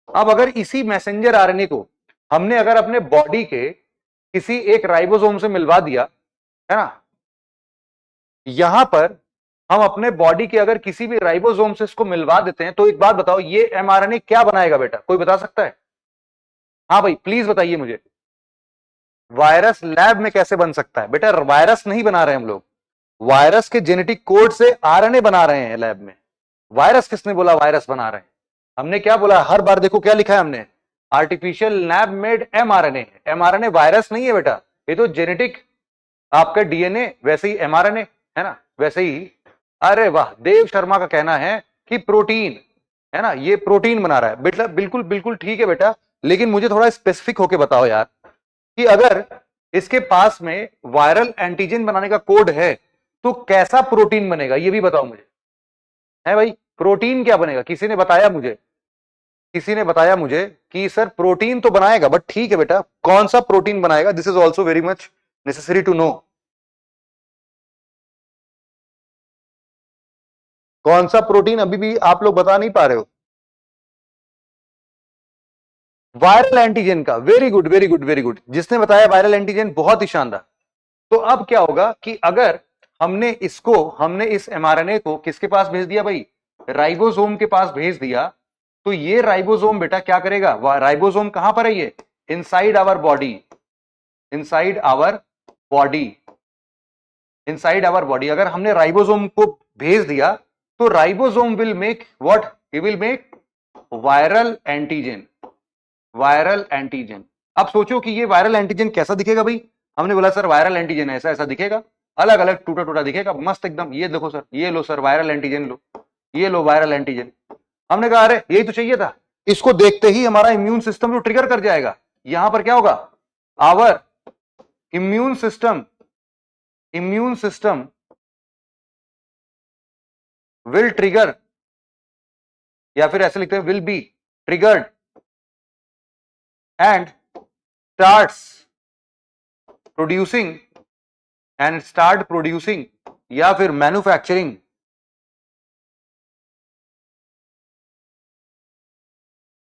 अब अगर इसी मैसेंजर आरएनए को हमने अगर अपने बॉडी के किसी एक राइबोसोम से मिलवा दिया, है ना, यहां पर हम अपने बॉडी के अगर किसी भी राइबोसोम से इसको मिलवा देते हैं, तो एक बात बताओ, ये एमआरएनए क्या बनाएगा बेटा, कोई बता सकता है? हाँ भाई प्लीज बताइए मुझे। वायरस लैब में कैसे बन सकता है बेटा? वायरस नहीं बना रहे हम लोग, वायरस के जेनेटिक कोड से आरएनए बना रहे हैं लैब में। वायरस किसने बोला वायरस बना रहे हैं? हमने क्या बोला हर बार, देखो क्या लिखा है हमने, artificial lab made mRNA. MRNA virus नहीं है बेटा, ये तो जेनेटिक आपका डीएनए, वैसे ही एमआरएनए, है ना, वैसे ही। अरे वाह, देव शर्मा का कहना है कि प्रोटीन, है ना, ये प्रोटीन बना रहा है बेटा। बिल्कुल बिल्कुल ठीक है बेटा, लेकिन मुझे थोड़ा स्पेसिफिक होके बताओ यार, कि अगर इसके पास में वायरल एंटीजन बनाने का कोड है तो कैसा प्रोटीन बनेगा, ये भी बताओ मुझे, है भाई, प्रोटीन क्या बनेगा? किसी ने बताया मुझे, किसी ने बताया मुझे कि सर प्रोटीन तो बनाएगा, बट ठीक है बेटा, कौन सा प्रोटीन बनाएगा, this is also very much necessary to know. कौन सा प्रोटीन अभी भी आप लोग बता नहीं पा रहे हो? वायरल एंटीजन का, very good very good very good, जिसने बताया वायरल एंटीजन, बहुत ही शानदार। तो अब क्या होगा कि अगर हमने इस एमआरएनए को किसके पास भेज दिया भाई, राइबोसोम के पास भेज दिया, तो ये राइबोसोम बेटा क्या करेगा, राइबोसोम कहां पर है ये, inside our body, inside our body, inside our body. अगर हमने राइबोसोम को भेज दिया तो ribosome will make what, he will make viral antigen, viral antigen. अब सोचो कि ये वायरल एंटीजन कैसा दिखेगा भाई, हमने बोला सर वायरल एंटीजन ऐसा ऐसा दिखेगा, अलग अलग टूटा टूटा दिखेगा, मस्त एकदम। ये देखो सर, ये लो सर वायरल एंटीजन, लो ये लो वायरल एंटीजन। हमने कहा अरे यही तो चाहिए था, इसको देखते ही हमारा इम्यून सिस्टम जो ट्रिगर कर जाएगा, यहां पर क्या होगा, our immune system, immune system will trigger, या फिर ऐसे लिखते हैं will be triggered and starts producing, and start producing या फिर मैन्युफैक्चरिंग,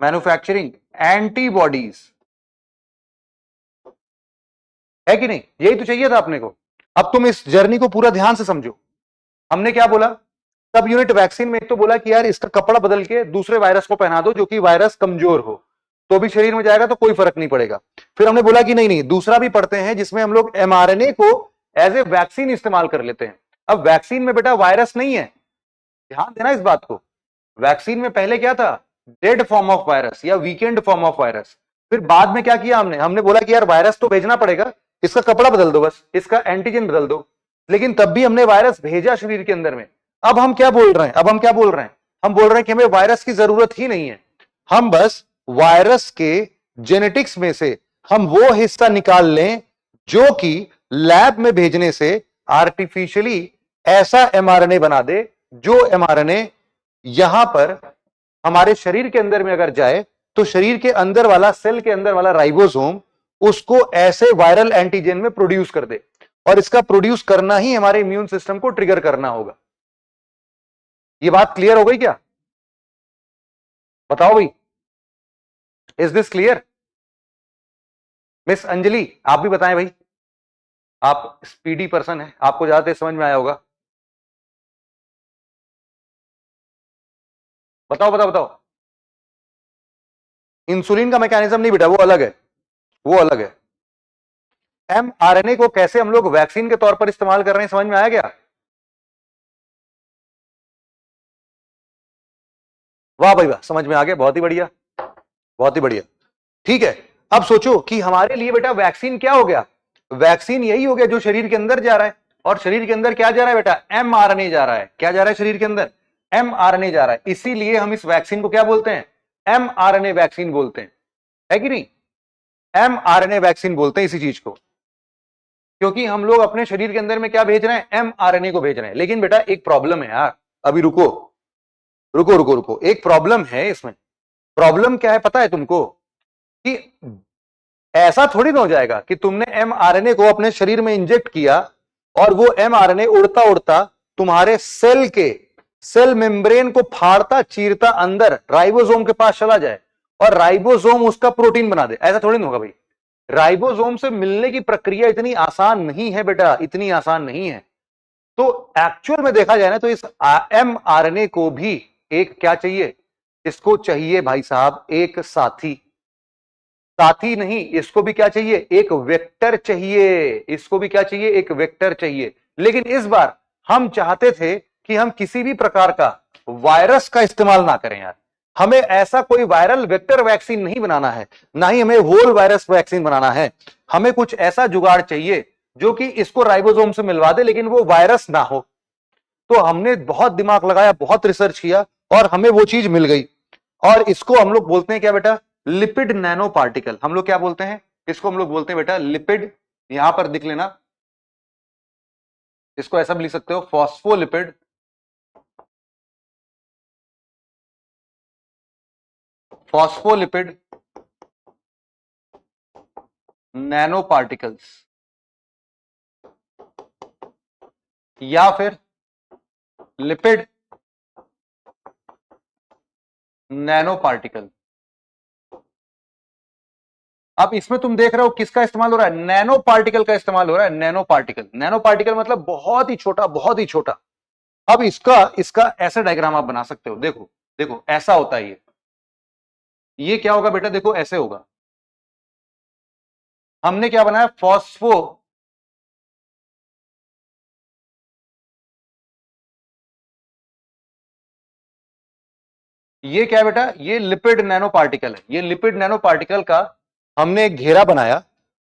मैन्युफैक्चरिंग एंटीबॉडीज, है कि नहीं? यही तो चाहिए था अपने को। अब तुम इस जर्नी को पूरा ध्यान से समझो। हमने क्या बोला, सब यूनिट वैक्सीन में एक तो बोला कि यार इसका कपड़ा बदल के दूसरे वायरस को पहना दो जो कि वायरस कमजोर हो, तो भी शरीर में जाएगा तो कोई फर्क नहीं पड़ेगा। फिर हमने बोला कि नहीं नहीं, दूसरा भी पढ़ते हैं जिसमें हम लोग एमआरएनए को एज ए वैक्सीन इस्तेमाल कर लेते हैं। अब वैक्सीन में बेटा वायरस नहीं है, ध्यान देना इस बात को। वैक्सीन में पहले क्या था, डेड फॉर्म ऑफ वायरस या वीकेंड फॉर्म ऑफ वायरस। फिर बाद में क्या किया हमने, हमने बोला कि यार वायरस तो भेजना पड़ेगा, इसका कपड़ा बदल दो, बस इसका एंटीजन बदल दो। लेकिन तब भी हमने वायरस भेजा शरीर के अंदर में। अब हम क्या बोल रहे हैं, अब हम क्या बोल रहे हैं, हम बोल रहे हैं कि हमें वायरस की जरूरत ही नहीं है, हम बस वायरस के जेनेटिक्स में से हम वो हिस्सा निकाल लें जो कि लैब में भेजने से आर्टिफिशियली ऐसा एमआरएनए बना दे, जो एमआरएनए यहां पर हमारे शरीर के अंदर में अगर जाए तो शरीर के अंदर वाला, सेल के अंदर वाला राइबोसोम उसको ऐसे वायरल एंटीजन में प्रोड्यूस कर दे, और इसका प्रोड्यूस करना ही हमारे इम्यून सिस्टम को ट्रिगर करना होगा। ये बात क्लियर हो गई क्या? बताओ भाई, is this clear? Miss Anjali आप भी बताएं भाई, आप स्पीडी पर्सन है, आपको ज्यादा समझ में आया होगा। बताओ बताओ बताओ। इंसुलिन का मैकेनिज्म नहीं बेटा, वो अलग है, वो अलग है। एमआरएनए को कैसे हम लोग वैक्सीन के तौर पर इस्तेमाल कर रहे हैं, समझ में आया क्या? वाह भाई वाह, समझ में आ गया, बहुत ही बढ़िया, बहुत ही बढ़िया। ठीक है, अब सोचो कि हमारे लिए बेटा वैक्सीन क्या हो गया, वैक्सीन यही हो गया जो शरीर के अंदर जा रहा है। और शरीर के अंदर क्या जा रहा है बेटा, एमआरएनए जा रहा है। क्या जा रहा है शरीर के अंदर, एमआरएनए जा रहा है। इसीलिए हम इस वैक्सीन को क्या बोलते हैं, एमआरएनए वैक्सीन बोलते हैं, है कि नहीं? एमआरएनए वैक्सीन बोलते हैं इसी चीज को, क्योंकि हम लोग अपने शरीर के अंदर में क्या भेज रहे हैं, एमआरएनए को भेज रहे हैं। लेकिन बेटा एक प्रॉब्लम है यार, अभी रुको रुको रुको रुको, एक प्रॉब्लम है इसमें। प्रॉब्लम क्या है पता है तुमको, कि ऐसा थोड़ी ना हो जाएगा कि तुमने एमआरएनए को अपने शरीर में इंजेक्ट किया और वो एमआरएनए उड़ता उड़ता तुम्हारे सेल के सेल मेम्ब्रेन को फाड़ता चीरता अंदर राइबोसोम के पास चला जाए और राइबोसोम उसका प्रोटीन बना दे। ऐसा थोड़ी ना होगा भाई। राइबोसोम से मिलने की प्रक्रिया इतनी आसान नहीं है बेटा, इतनी आसान नहीं है। तो एक्चुअल में देखा जाए ना तो इस एमआरएनए को भी एक क्या चाहिए, इसको चाहिए भाई साहब एक साथी। साथी नहीं, इसको भी क्या चाहिए, एक वेक्टर चाहिए। इसको भी क्या चाहिए, एक वेक्टर चाहिए। लेकिन इस बार हम चाहते थे कि हम किसी भी प्रकार का वायरस का इस्तेमाल ना करें यार। हमें ऐसा कोई वायरल वेक्टर वैक्सीन नहीं बनाना है, ना ही हमें होल वायरस वैक्सीन बनाना है। हमें कुछ ऐसा जुगाड़ चाहिए जो कि इसको राइबोसोम से मिलवा दे लेकिन वो वायरस ना हो। तो हमने बहुत दिमाग लगाया, बहुत रिसर्च किया और हमें वो चीज मिल गई। और इसको हम लोग बोलते हैं क्या बेटा, लिपिड नैनो पार्टिकल। हम लोग क्या बोलते हैं इसको, हम लोग बोलते हैं बेटा लिपिड। यहां पर लिख लेना, इसको ऐसा भी लिख सकते हो फॉस्फोलिपिड फॉस्फोलिपिड नैनो पार्टिकल्स, या फिर लिपिड नैनो पार्टिकल। अब इसमें तुम देख रहे हो किसका इस्तेमाल हो रहा है, नैनो पार्टिकल का इस्तेमाल हो रहा है। नैनो पार्टिकल, नैनो पार्टिकल मतलब बहुत ही छोटा, बहुत ही छोटा। अब इसका इसका ऐसा डायग्राम आप बना सकते हो, देखो देखो ऐसा होता है ये क्या होगा बेटा, देखो ऐसे होगा। हमने क्या बनाया, फॉस्फो, ये क्या बेटा, ये लिपिड नैनो पार्टिकल है। ये लिपिड नैनो पार्टिकल का हमने एक घेरा बनाया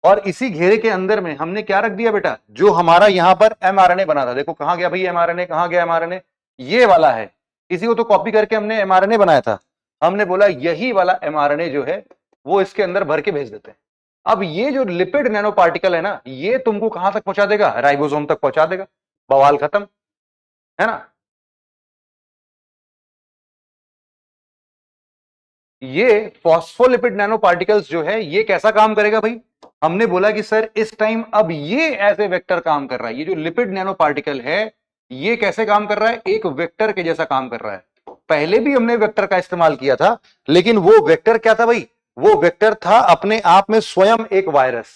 और इसी घेरे के अंदर में हमने क्या रख दिया बेटा, जो हमारा यहां पर एमआरएनए बना था। देखो कहां गया भाई एमआरएनए, कहां गया एमआरएनए, ये वाला है। इसी को तो कॉपी करके हमने एमआरएनए बनाया था। हमने बोला यही वाला एमआरएनए जो है वो इसके अंदर भर के भेज देते हैं। अब ये जो लिपिड नैनो पार्टिकल है ना, ये तुमको कहां तक पहुंचा देगा, राइबोसोम तक पहुंचा देगा। बवाल खत्म, है ना। ये फॉस्फोलिपिड नैनो पार्टिकल्स जो है ये कैसा काम करेगा भाई, हमने बोला कि सर इस टाइम अब ये एज ए वेक्टर काम कर रहा है। ये जो लिपिड नैनो पार्टिकल है ये कैसे काम कर रहा है, एक वेक्टर के जैसा काम कर रहा है। पहले भी हमने वेक्टर का इस्तेमाल किया था, लेकिन वो वेक्टर क्या था भाई, वो वेक्टर था अपने आप में स्वयं एक वायरस।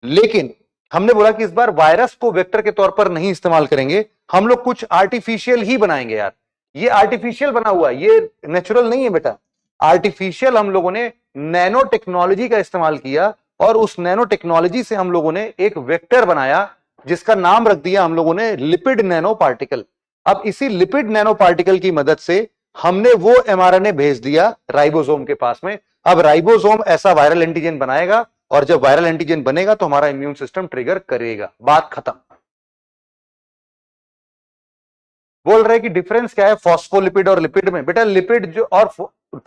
लेकिन हमने बोला कि इस बार वायरस को वेक्टर के तौर पर नहीं इस्तेमाल करेंगे, हम लोग कुछ आर्टिफिशियल ही बनाएंगे यार। ये आर्टिफिशियल बना हुआ है, ये नेचुरल नहीं है बेटा। आर्टिफिशियल हम लोगों ने नैनो टेक्नोलॉजी का इस्तेमाल किया और उस नैनो टेक्नोलॉजी से हम लोगों ने एक वेक्टर बनाया जिसका नाम रख दिया हम लोगों ने लिपिड नैनो पार्टिकल। अब इसी लिपिड नैनो पार्टिकल की मदद से हमने वो एमआरएनए भेज दिया राइबोसोम के पास में। अब राइबोसोम ऐसा वायरल एंटीजन बनाएगा और जब वायरल एंटीजन बनेगा तो हमारा इम्यून सिस्टम ट्रिगर करेगा, बात खत्म। बोल रहे कि डिफरेंस क्या है फॉस्फोलिपिड और लिपिड में, बेटा लिपिड जो और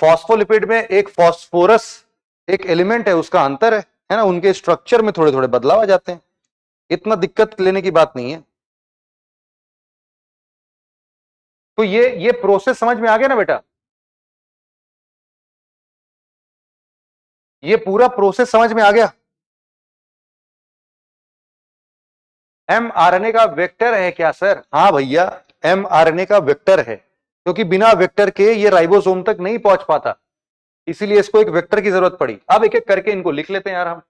फॉस्फोलिपिड में एक फॉस्फोरस एक एलिमेंट है, उसका अंतर है ना, उनके स्ट्रक्चर में थोड़े थोड़े बदलाव आ जाते हैं, इतना दिक्कत लेने की बात नहीं है। तो ये प्रोसेस समझ में आ गया ना बेटा, ये पूरा प्रोसेस समझ में आ गया। एमआरएनए का वेक्टर है क्या सर, हाँ भैया एमआरएनए का वेक्टर है, क्योंकि बिना वेक्टर के ये राइबोसोम तक नहीं पहुंच पाता, इसीलिए इसको एक वेक्टर की जरूरत पड़ी। अब एक एक करके इनको लिख लेते हैं यार।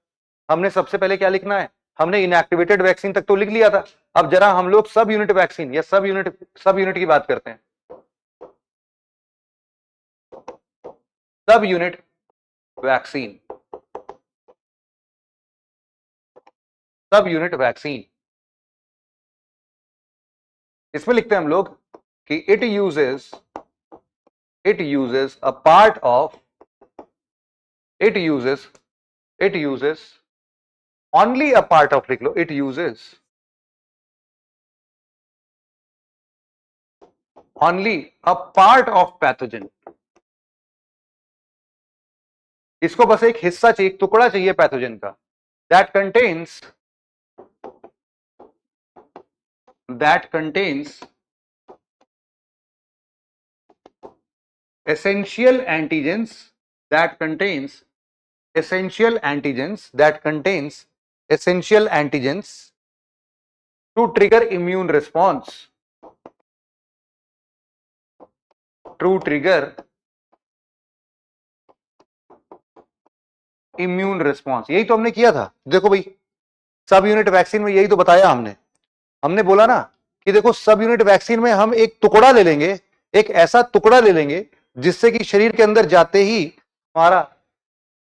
हमने सबसे पहले क्या लिखना है, हमने इनएक्टिवेटेड वैक्सीन तक तो लिख लिया था। अब जरा हम लोग सब यूनिट वैक्सीन या सब यूनिट की बात करते हैं। Sub unit vaccine, sub unit vaccine, इसमें लिखते हैं हम लोग कि it uses a part of it uses only a part of, लिख लो it uses only a part of pathogen. इसको बस एक हिस्सा चाहिए, एक टुकड़ा चाहिए पैथोजन का, that contains that contains essential antigens that contains essential antigens to trigger immune response, to trigger immune response. यही तो हमने किया था, देखो भाई सब यूनिट वैक्सीन में यही तो बताया हमने। हमने बोला ना कि देखो सब यूनिट वैक्सीन में हम एक टुकड़ा ले लेंगे, एक ऐसा टुकड़ा ले लेंगे जिससे कि शरीर के अंदर जाते ही हमारा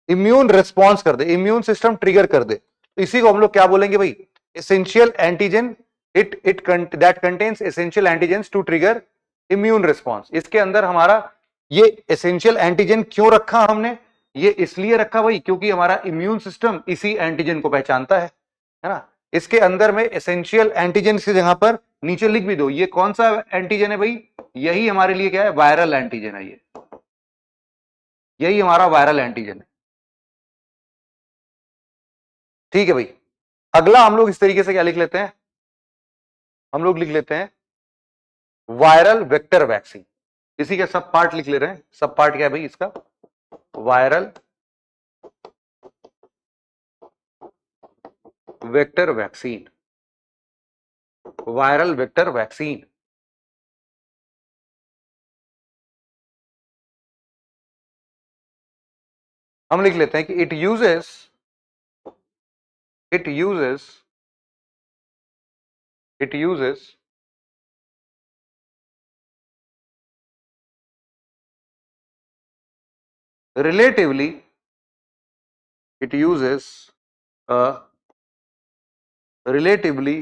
इम्यून रिस्पॉन्स कर दे, इम्यून सिस्टम ट्रिगर कर दे। तो इसी को हम लोग क्या बोलेंगे भाई, essential antigen. It that contains essential antigens to trigger immune response. इसके अंदर हमारा ये एसेंशियल एंटीजन क्यों रखा हमने, ये इसलिए रखा भाई क्योंकि हमारा इम्यून सिस्टम इसी एंटीजन को पहचानता है ना। इसके अंदर में एसेंशियल एंटीजन की जगह पर नीचे लिख भी दो, ये कौन सा एंटीजन है भाई, यही हमारे लिए क्या है, वायरल एंटीजन है। ये यही हमारा वायरल एंटीजन है। ठीक है भाई, अगला हम लोग इस तरीके से क्या लिख लेते हैं, हम लोग लिख लेते हैं वायरल वेक्टर वैक्सीन। इसी का सब पार्ट लिख ले रहे हैं। सब पार्ट क्या है भाई इसका, viral vector vaccine, viral vector vaccine. हम लिख लेते हैं कि it uses relatively it uses a relatively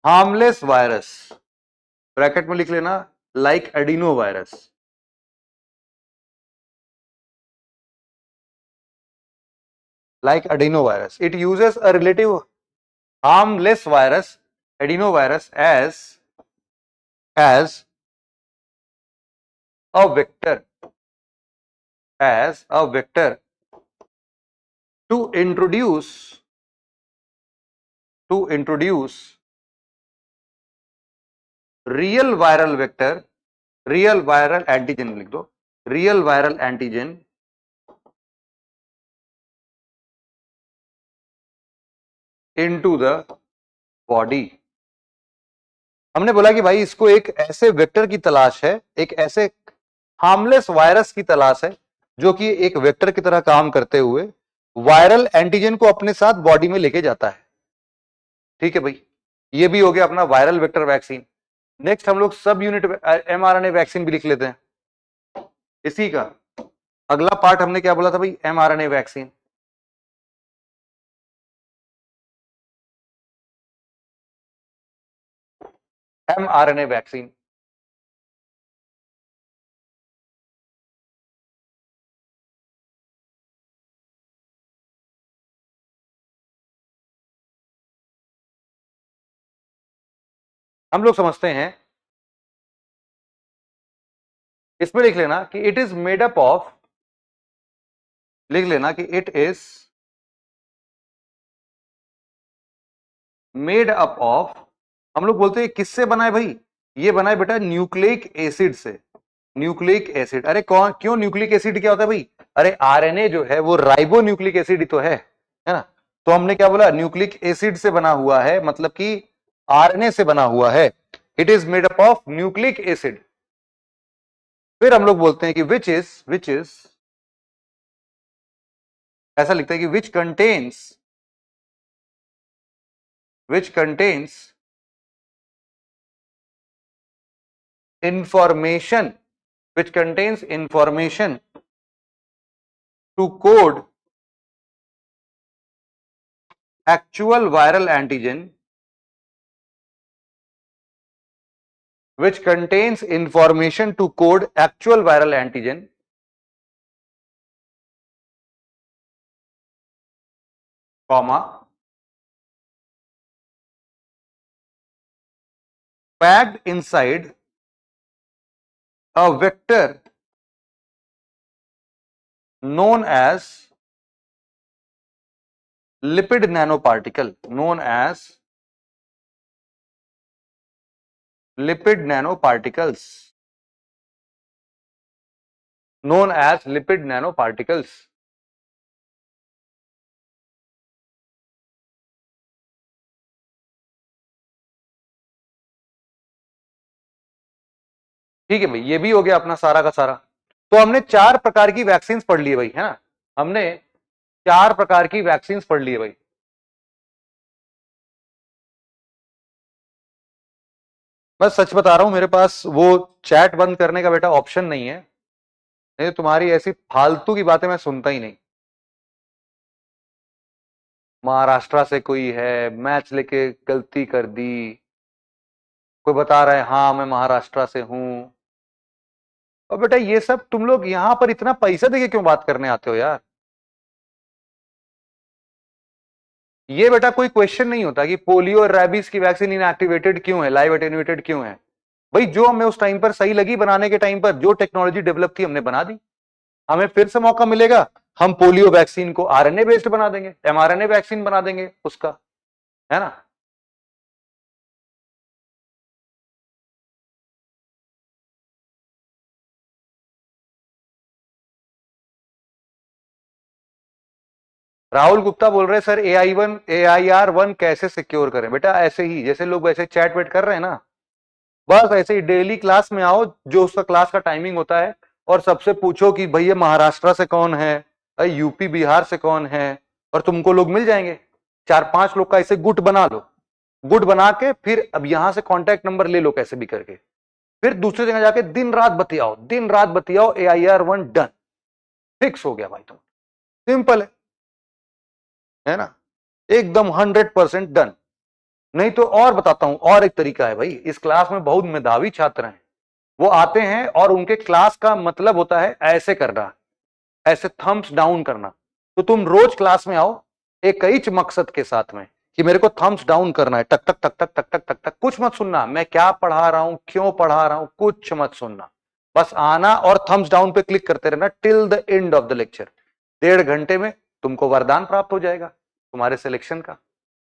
harmless virus, bracket में लिख लेना like adeno virus, like adenovirus. It uses a relative harmless virus, adenovirus, as a vector, as a vector to introduce real viral vector, real viral antigen लिख दो, real viral antigen into the body। हमने बोला कि भाई इसको एक ऐसे vector की तलाश है, एक ऐसे हार्मलेस वायरस की तलाश है जो कि एक वेक्टर की तरह काम करते हुए वायरल एंटीजन को अपने साथ बॉडी में लेके जाता है। ठीक है भाई, ये भी हो गया अपना वायरल वेक्टर वैक्सीन। नेक्स्ट हम लोग सब यूनिट एमआरएनए वैक्सीन भी लिख लेते हैं। इसी का अगला पार्ट हमने क्या बोला था भाई, एमआरएनए वैक्सीन। एमआरएनए वैक्सीन हम लोग समझते हैं, इसमें लिख लेना कि it is made up of, लिख लेना कि it is made up of, हम लोग बोलते हैं किससे बना है भाई, ये बना है बेटा न्यूक्लिक एसिड से। न्यूक्लिक एसिड, अरे कौन क्यों न्यूक्लिक एसिड क्या होता है भाई, अरे आरएनए जो है वो राइबो न्यूक्लिक एसिड ही तो है ना। तो हमने क्या बोला, न्यूक्लिक एसिड से बना हुआ है, मतलब कि आरएनए से बना हुआ है। It is made up of nucleic acid. फिर हम लोग बोलते हैं कि विच इज ऐसा लिखते हैं कि which contains information, which contains information to code actual viral antigen, which contains information to code actual viral antigen, comma, packed inside a vector known as lipid nanoparticle, known as lipid nanoparticles, known as lipid nanoparticles। ठीक है भाई, ये भी हो गया अपना सारा का सारा। तो हमने 4 प्रकार की वैक्सीन पढ़ ली है भाई, है ना, हमने 4 प्रकार की वैक्सीन पढ़ ली है भाई। मैं सच बता रहा हूं, मेरे पास वो चैट बंद करने का बेटा ऑप्शन नहीं है, नहीं तो तुम्हारी ऐसी फालतू की बातें मैं सुनता ही नहीं। महाराष्ट्र से कोई है, मैच लेके गलती कर दी, कोई बता रहा है हाँ मैं महाराष्ट्र से हूं। और बेटा ये सब तुम लोग यहां पर इतना पैसा देके क्यों बात करने आते हो यार? ये बेटा कोई क्वेश्चन नहीं होता कि पोलियो और रैबीज की वैक्सीन इनएक्टिवेटेड क्यों है, लाइव एटेन्यूएटेड क्यों है। भाई जो हमें उस टाइम पर सही लगी बनाने के टाइम पर, जो टेक्नोलॉजी डेवलप थी हमने बना दी। हमें फिर से मौका मिलेगा, हम पोलियो वैक्सीन को आरएनए बेस्ड बना देंगे, एमआरएनए वैक्सीन बना देंगे उसका, है ना। राहुल गुप्ता बोल रहे सर AIR1 कैसे सिक्योर करें? बेटा ऐसे ही जैसे लोग वैसे चैट वेट कर रहे हैं ना, बस ऐसे ही डेली क्लास में आओ, जो उसका क्लास का टाइमिंग होता है, और सबसे पूछो कि भैया महाराष्ट्र से कौन है, यूपी बिहार से कौन है, और तुमको लोग मिल जाएंगे। 4-5 लोग का ऐसे गुट बना लो, गुट बना के फिर अब यहां से कांटेक्ट नंबर ले लो कैसे भी करके, फिर दूसरी जगह जाके दिन रात बतियाओ, दिन रात बतियाओ, AIR1 डन, फिक्स हो गया भाई तुम। सिंपल है ना, एकदम 100% डन। नहीं तो और बताता हूं, और एक तरीका है भाई, इस क्लास में बहुत मेधावी छात्र हैं, वो आते हैं और उनके क्लास का मतलब होता है ऐसे करना, ऐसे थम्स डाउन करना। तो तुम रोज क्लास में आओ एक ही मकसद के साथ में कि मेरे को थम्स डाउन करना है, टक टक टक टक टक टक टक टक, कुछ मत सुनना मैं क्या पढ़ा रहा हूं, क्यों पढ़ा रहा हूं, कुछ मत सुनना, बस आना और थम्स डाउन पे क्लिक करते रहना till the end of the lecture. 1.5 घंटे में तुमको वरदान प्राप्त हो जाएगा तुम्हारे सिलेक्शन का।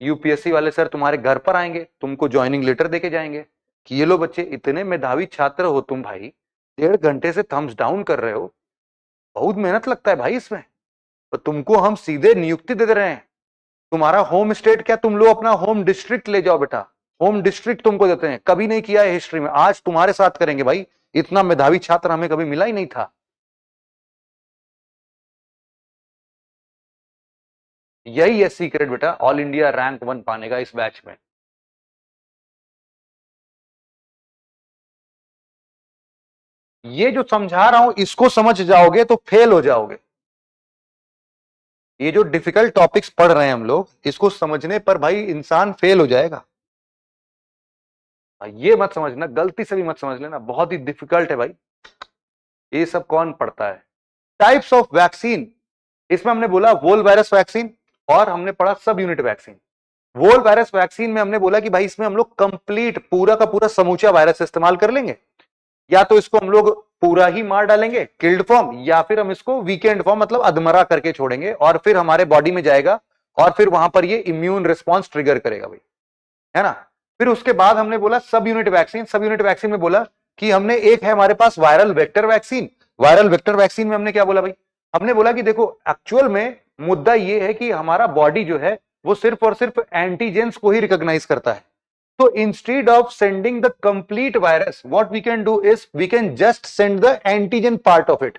यूपीएससी वाले सर तुम्हारे घर पर आएंगे, तुमको ज्वाइनिंग लेटर देके जाएंगे कि ये लो बच्चे, इतने मेधावी छात्र हो तुम भाई, 1.5 घंटे से थम्स डाउन कर रहे हो, बहुत मेहनत लगता है भाई इसमें, तो तुमको हम सीधे नियुक्ति दे रहे हैं। तुम्हारा होम स्टेट क्या, तुम लोग अपना होम डिस्ट्रिक्ट ले जाओ बेटा, होम डिस्ट्रिक्ट तुमको देते हैं, कभी नहीं किया है हिस्ट्री में, आज तुम्हारे साथ करेंगे भाई, इतना मेधावी छात्र हमें कभी मिला ही नहीं था। यही है सीक्रेट बेटा ऑल इंडिया रैंक 1 पाने का इस बैच में। ये जो समझा रहा हूं इसको समझ जाओगे तो फेल हो जाओगे। ये जो डिफिकल्ट टॉपिक्स पढ़ रहे हैं हम लोग, इसको समझने पर भाई इंसान फेल हो जाएगा। ये मत समझना, गलती से भी मत समझ लेना, बहुत ही डिफिकल्ट है भाई, ये सब कौन पढ़ता है। टाइप्स ऑफ वैक्सीन, इसमें हमने बोला वोल वायरस वैक्सीन, और हमने पढ़ा सब यूनिट वैक्सीन। वोल वायरस वैक्सीन में हमने बोला कि भाई इसमें हम लोग कंप्लीट पूरा का पूरा समूचा वायरस इस्तेमाल कर लेंगे, या तो इसको हम लोग पूरा ही मार डालेंगे किल्ड फॉर्म, या फिर हम इसको वीकेंड फॉर्म मतलब अधमरा करके छोड़ेंगे, और फिर हमारे बॉडी में जाएगा और फिर वहां पर ये इम्यून रिस्पॉन्स ट्रिगर करेगा भाई, है ना। फिर उसके बाद हमने बोला sub unit vaccine, sub unit vaccine में बोला कि हमने एक है हमारे पास viral vector vaccine. Viral vector vaccine में हमने क्या बोला भाई, हमने बोला कि देखो एक्चुअल में मुद्दा ये है कि हमारा बॉडी जो है वो सिर्फ और सिर्फ एंटीजेंस को ही रिकॉग्नाइज करता है। So instead of sending the complete virus, what we can do is we can just send the antigen part of it.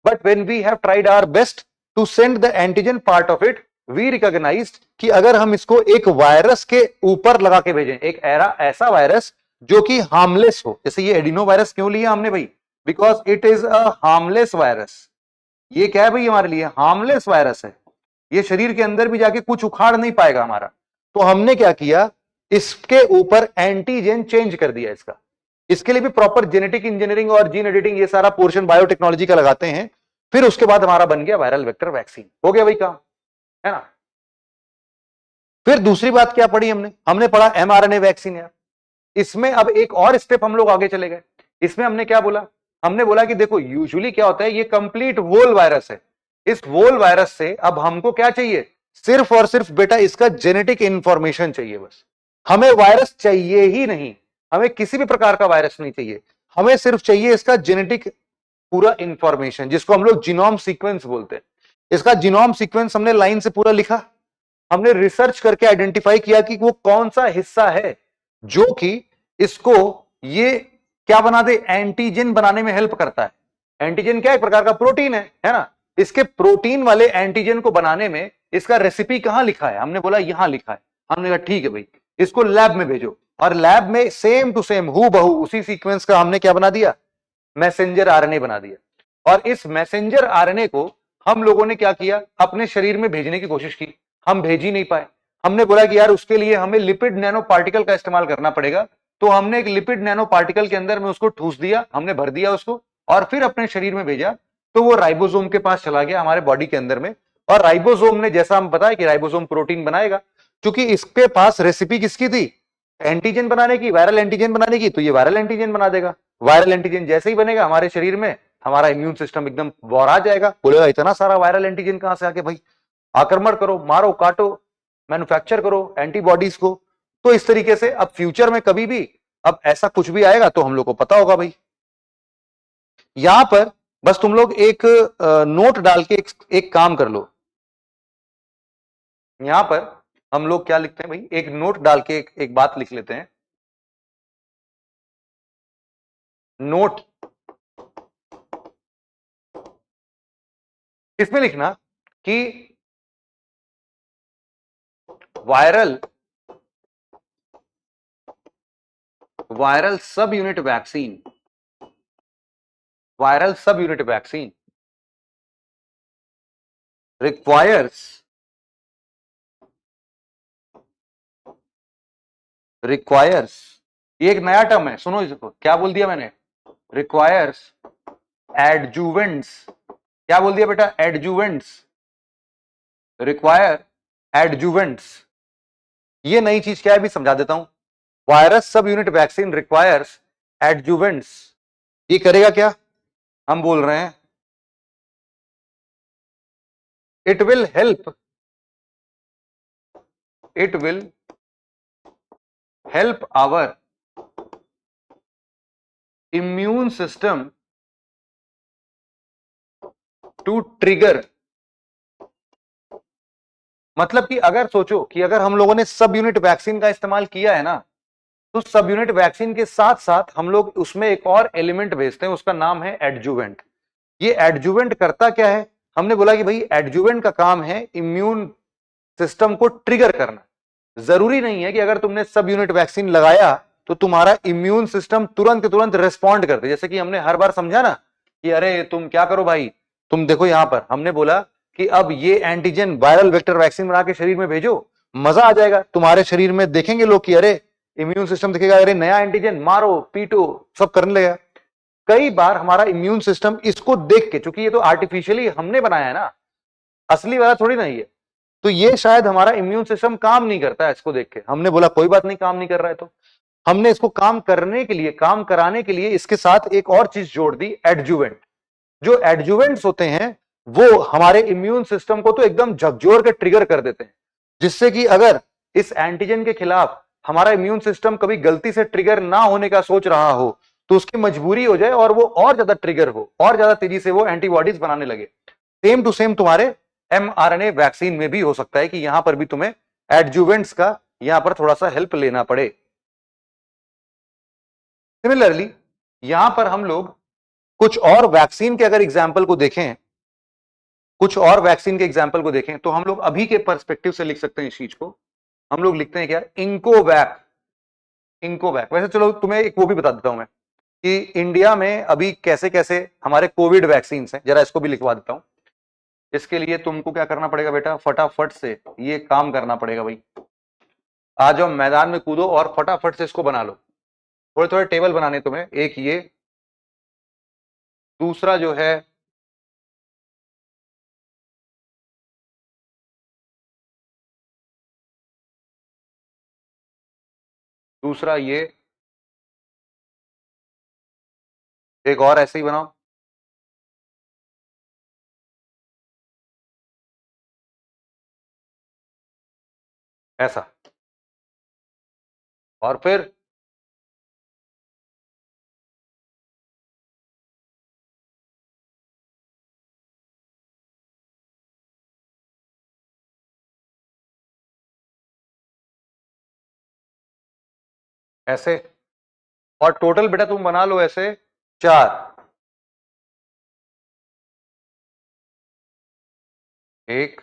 But when we have tried our best to send the antigen part of it, we recognized कि अगर हम इसको एक virus के ऊपर लगा के भेजें, एक ऐसा वायरस जो कि हार्मलेस हो, जैसे ये एडिनो वायरस क्यों लिया हमने भाई, because it is a harmless virus. ये क्या है भाई हमारे लिए हार्मलेस वायरस है, ये शरीर के अंदर भी जाके कुछ उखाड़ नहीं पाएगा हमारा। तो हमने क्या किया, इसके ऊपर एंटीजेन चेंज कर दिया इसका। इसके लिए भी प्रॉपर जेनेटिक इंजीनियरिंग और जीन एडिटिंग ये सारा पोर्शन बायोटेक्नोलॉजी का लगाते हैं। फिर उसके बाद हमारा बन गया वायरल वेक्टर वैक्सीन, हो गया भाई काम, है ना। फिर दूसरी बात क्या पढ़ी हमने, हमने पढ़ा एमआरएनए वैक्सीन यार। इसमें अब एक और स्टेप हम लोग आगे चले गए। इसमें हमने क्या बोला, हमने बोला कि देखो यूजुअली क्या होता है, ये कंप्लीट वोल वायरस है। इस वोल वायरस से अब हमको क्या चाहिए, सिर्फ और सिर्फ बेटा इसका जेनेटिक इंफॉर्मेशन चाहिए बस। हमें वायरस चाहिए ही नहीं, हमें किसी भी प्रकार का वायरस नहीं चाहिए, हमें सिर्फ चाहिए इसका जेनेटिक पूरा इंफॉर्मेशन, जिसको हम लोग जीनोम सीक्वेंस बोलते हैं। इसका जीनोम सीक्वेंस हमने लाइन से पूरा लिखा, हमने रिसर्च करके आइडेंटिफाई किया कि वो कौन सा हिस्सा है जो कि इसको ये क्या बना दे, एंटीजन बनाने में हेल्प करता है। एंटीजन क्या, एक प्रकार का प्रोटीन है ना। इसके प्रोटीन वाले एंटीजन को बनाने में इसका रेसिपी कहां लिखा है, हमने बोला यहां लिखा है। हमने कहा ठीक है भाई, इसको लैब में भेजो, और लैब में सेम टू सेम हू बहू उसी सीक्वेंस का हमने क्या बना दिया, मैसेंजर आरएनए बना दिया। और इस मैसेंजर आरएनए को हम लोगों ने क्या किया, अपने शरीर में भेजने की कोशिश की, हम भेज ही नहीं पाए। हमने बोला कि यार उसके लिए हमें लिपिड नैनो पार्टिकल का इस्तेमाल करना पड़ेगा। तो हमने एक लिपिड नैनो पार्टिकल के अंदर में उसको ठूस दिया, हमने भर दिया उसको, और फिर अपने शरीर में भेजा। तो वो राइबोसोम के पास चला गया, हमारे बॉडी के अंदर में। और राइबोसोम ने, जैसा हम बताया कि राइबोसोम प्रोटीन बनाएगा, क्योंकि इसके पास रेसिपी किसकी थी, एंटीजन बनाने की, वायरल एंटीजन बनाने की, तो ये वायरल एंटीजन बना देगा। वायरल एंटीजन जैसे ही बनेगा हमारे शरीर में, हमारा इम्यून सिस्टम एकदम बौरा जाएगा, बोलेगा इतना सारा वायरल एंटीजन कहां से आके भाई, आक्रमण करो, मारो काटो, मैन्युफैक्चर करो एंटीबॉडीज को। तो इस तरीके से अब फ्यूचर में कभी भी अब ऐसा कुछ भी आएगा तो हम लोग को पता होगा भाई। यहां पर बस तुम लोग एक नोट डाल के एक काम कर लो। यहां पर हम लोग क्या लिखते हैं भाई, एक नोट डाल के एक बात लिख लेते हैं। नोट इसमें लिखना कि वायरल वायरल सब यूनिट वैक्सीन, वायरल सब यूनिट वैक्सीन रिक्वायर्स रिक्वायर्स ये एक नया टर्म है, सुनो इसको, क्या बोल दिया मैंने, रिक्वायर्स एडजुवेंट्स। क्या बोल दिया बेटा, एडजुवेंट्स, रिक्वायर एडजुवेंट्स। ये नई चीज क्या है भी समझा देता हूं। वायरस सब यूनिट वैक्सीन रिक्वायर्स एडजुवेंट्स। ये करेगा क्या, हम बोल रहे हैं it will help, it will help our immune system to trigger. मतलब कि अगर सोचो कि अगर हम लोगों ने सब यूनिट वैक्सीन का इस्तेमाल किया है ना, तो सब यूनिट वैक्सीन के साथ साथ हम लोग उसमें एक और एलिमेंट भेजते हैं, उसका नाम है एडजुवेंट। ये एडजुवेंट करता क्या है, हमने बोला कि भाई एडजुवेंट का काम है इम्यून सिस्टम को ट्रिगर करना। जरूरी नहीं है कि अगर तुमने सब यूनिट वैक्सीन लगाया तो तुम्हारा इम्यून सिस्टम तुरंत के तुरंत रिस्पॉन्ड कर दे। जैसे कि हमने हर बार समझा ना कि अरे तुम क्या करो भाई, तुम देखो यहां पर हमने बोला कि अब ये एंटीजन वायरल वेक्टर वैक्सीन बना के शरीर में भेजो, मजा आ जाएगा तुम्हारे शरीर में, देखेंगे लोग कि अरे इम्यून सिस्टम देखेगा अरे नया एंटीजन, मारो पीटो सब करने लगेगा। कई बार हमारा इम्यून सिस्टम इसको देख के, चूंकि ये तो आर्टिफिशियली हमने बनाया है ना, असली वाला थोड़ी ना ये, तो ये शायद हमारा इम्यून सिस्टम काम नहीं करता है इसको देख के। हमने बोला कोई बात नहीं, काम नहीं कर रहा है तो हमने इसको काम करने के लिए, काम कराने के लिए इसके साथ एक और चीज जोड़ दी, एडजुवेंट। जो एडजुवेंट्स होते हैं वो हमारे इम्यून सिस्टम को तो एकदम झकझोर के ट्रिगर कर देते हैं, जिससे कि अगर इस एंटीजन के खिलाफ हमारा इम्यून सिस्टम कभी गलती से ट्रिगर ना होने का सोच रहा हो तो उसकी मजबूरी हो जाए और वो और ज्यादा ट्रिगर हो, और ज्यादा तेजी से वो एंटीबॉडीज बनाने लगे। सेम टू सेम तुम्हारे एमआरएनए वैक्सीन में भी हो सकता है कि यहां पर भी तुम्हें एडजुवेंट्स का यहां पर थोड़ा सा हेल्प लेना पड़े। सिमिलरली यहां पर हम लोग कुछ और वैक्सीन के अगर एग्जाम्पल को देखें, कुछ और वैक्सीन के एग्जाम्पल को देखें तो हम लोग अभी के पर्सपेक्टिव से लिख सकते हैं इस चीज को। हम लोग लिखते हैं क्या, इंकोवैक। इंकोवैक, वैसे चलो तुम्हें एक वो भी बता देता हूं मैं कि इंडिया में अभी कैसे कैसे हमारे कोविड वैक्सीन हैं, जरा इसको भी लिखवा देता हूं। इसके लिए तुमको क्या करना पड़ेगा बेटा, फटाफट से ये काम करना पड़ेगा भाई। आ जाओ मैदान में कूदो और फटाफट से इसको बना लो। थोड़े थोड़े टेबल बनाने तुम्हें, एक ये, दूसरा जो है दूसरा ये, एक और ऐसे ही बनाओ, ऐसा, और फिर ऐसे, और टोटल बेटा तुम बना लो ऐसे 4। एक,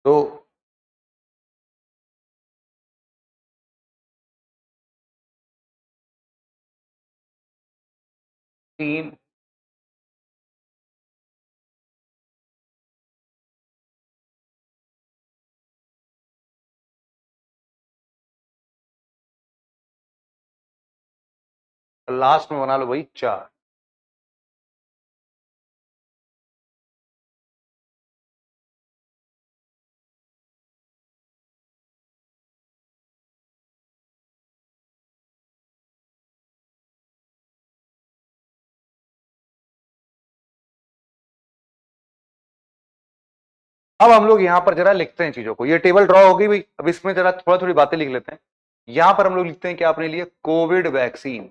दो, तीन, लास्ट में बना लो भाई 4। अब हम लोग यहां पर जरा लिखते हैं चीजों को, ये टेबल ड्रॉ होगी भाई, अब इसमें जरा थोड़ा थोड़ी बातें लिख लेते हैं। यहां पर हम लोग लिखते हैं क्या अपने लिए, कोविड वैक्सीन।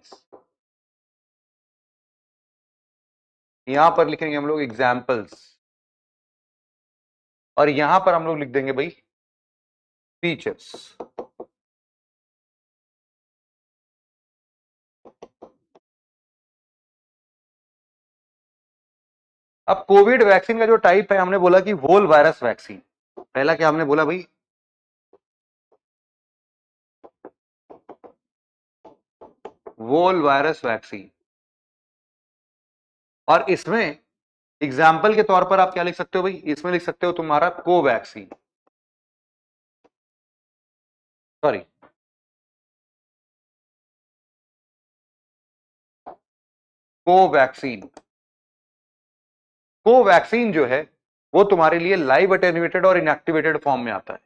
यहां पर लिखेंगे हम लोग एग्जाम्पल्स, और यहां पर हम लोग लिख देंगे भाई फीचर्स। अब कोविड वैक्सीन का जो टाइप है, हमने बोला कि होल वायरस वैक्सीन। पहला क्या हमने बोला भाई, वोल वायरस वैक्सीन। और इसमें एग्जाम्पल के तौर पर आप क्या लिख सकते हो भाई, इसमें लिख सकते हो तुम्हारा कोवैक्सीन, सॉरी कोवैक्सीन। कोवैक्सीन जो है वो तुम्हारे लिए लाइव अटेन्यूएटेड और इनएक्टिवेटेड फॉर्म में आता है।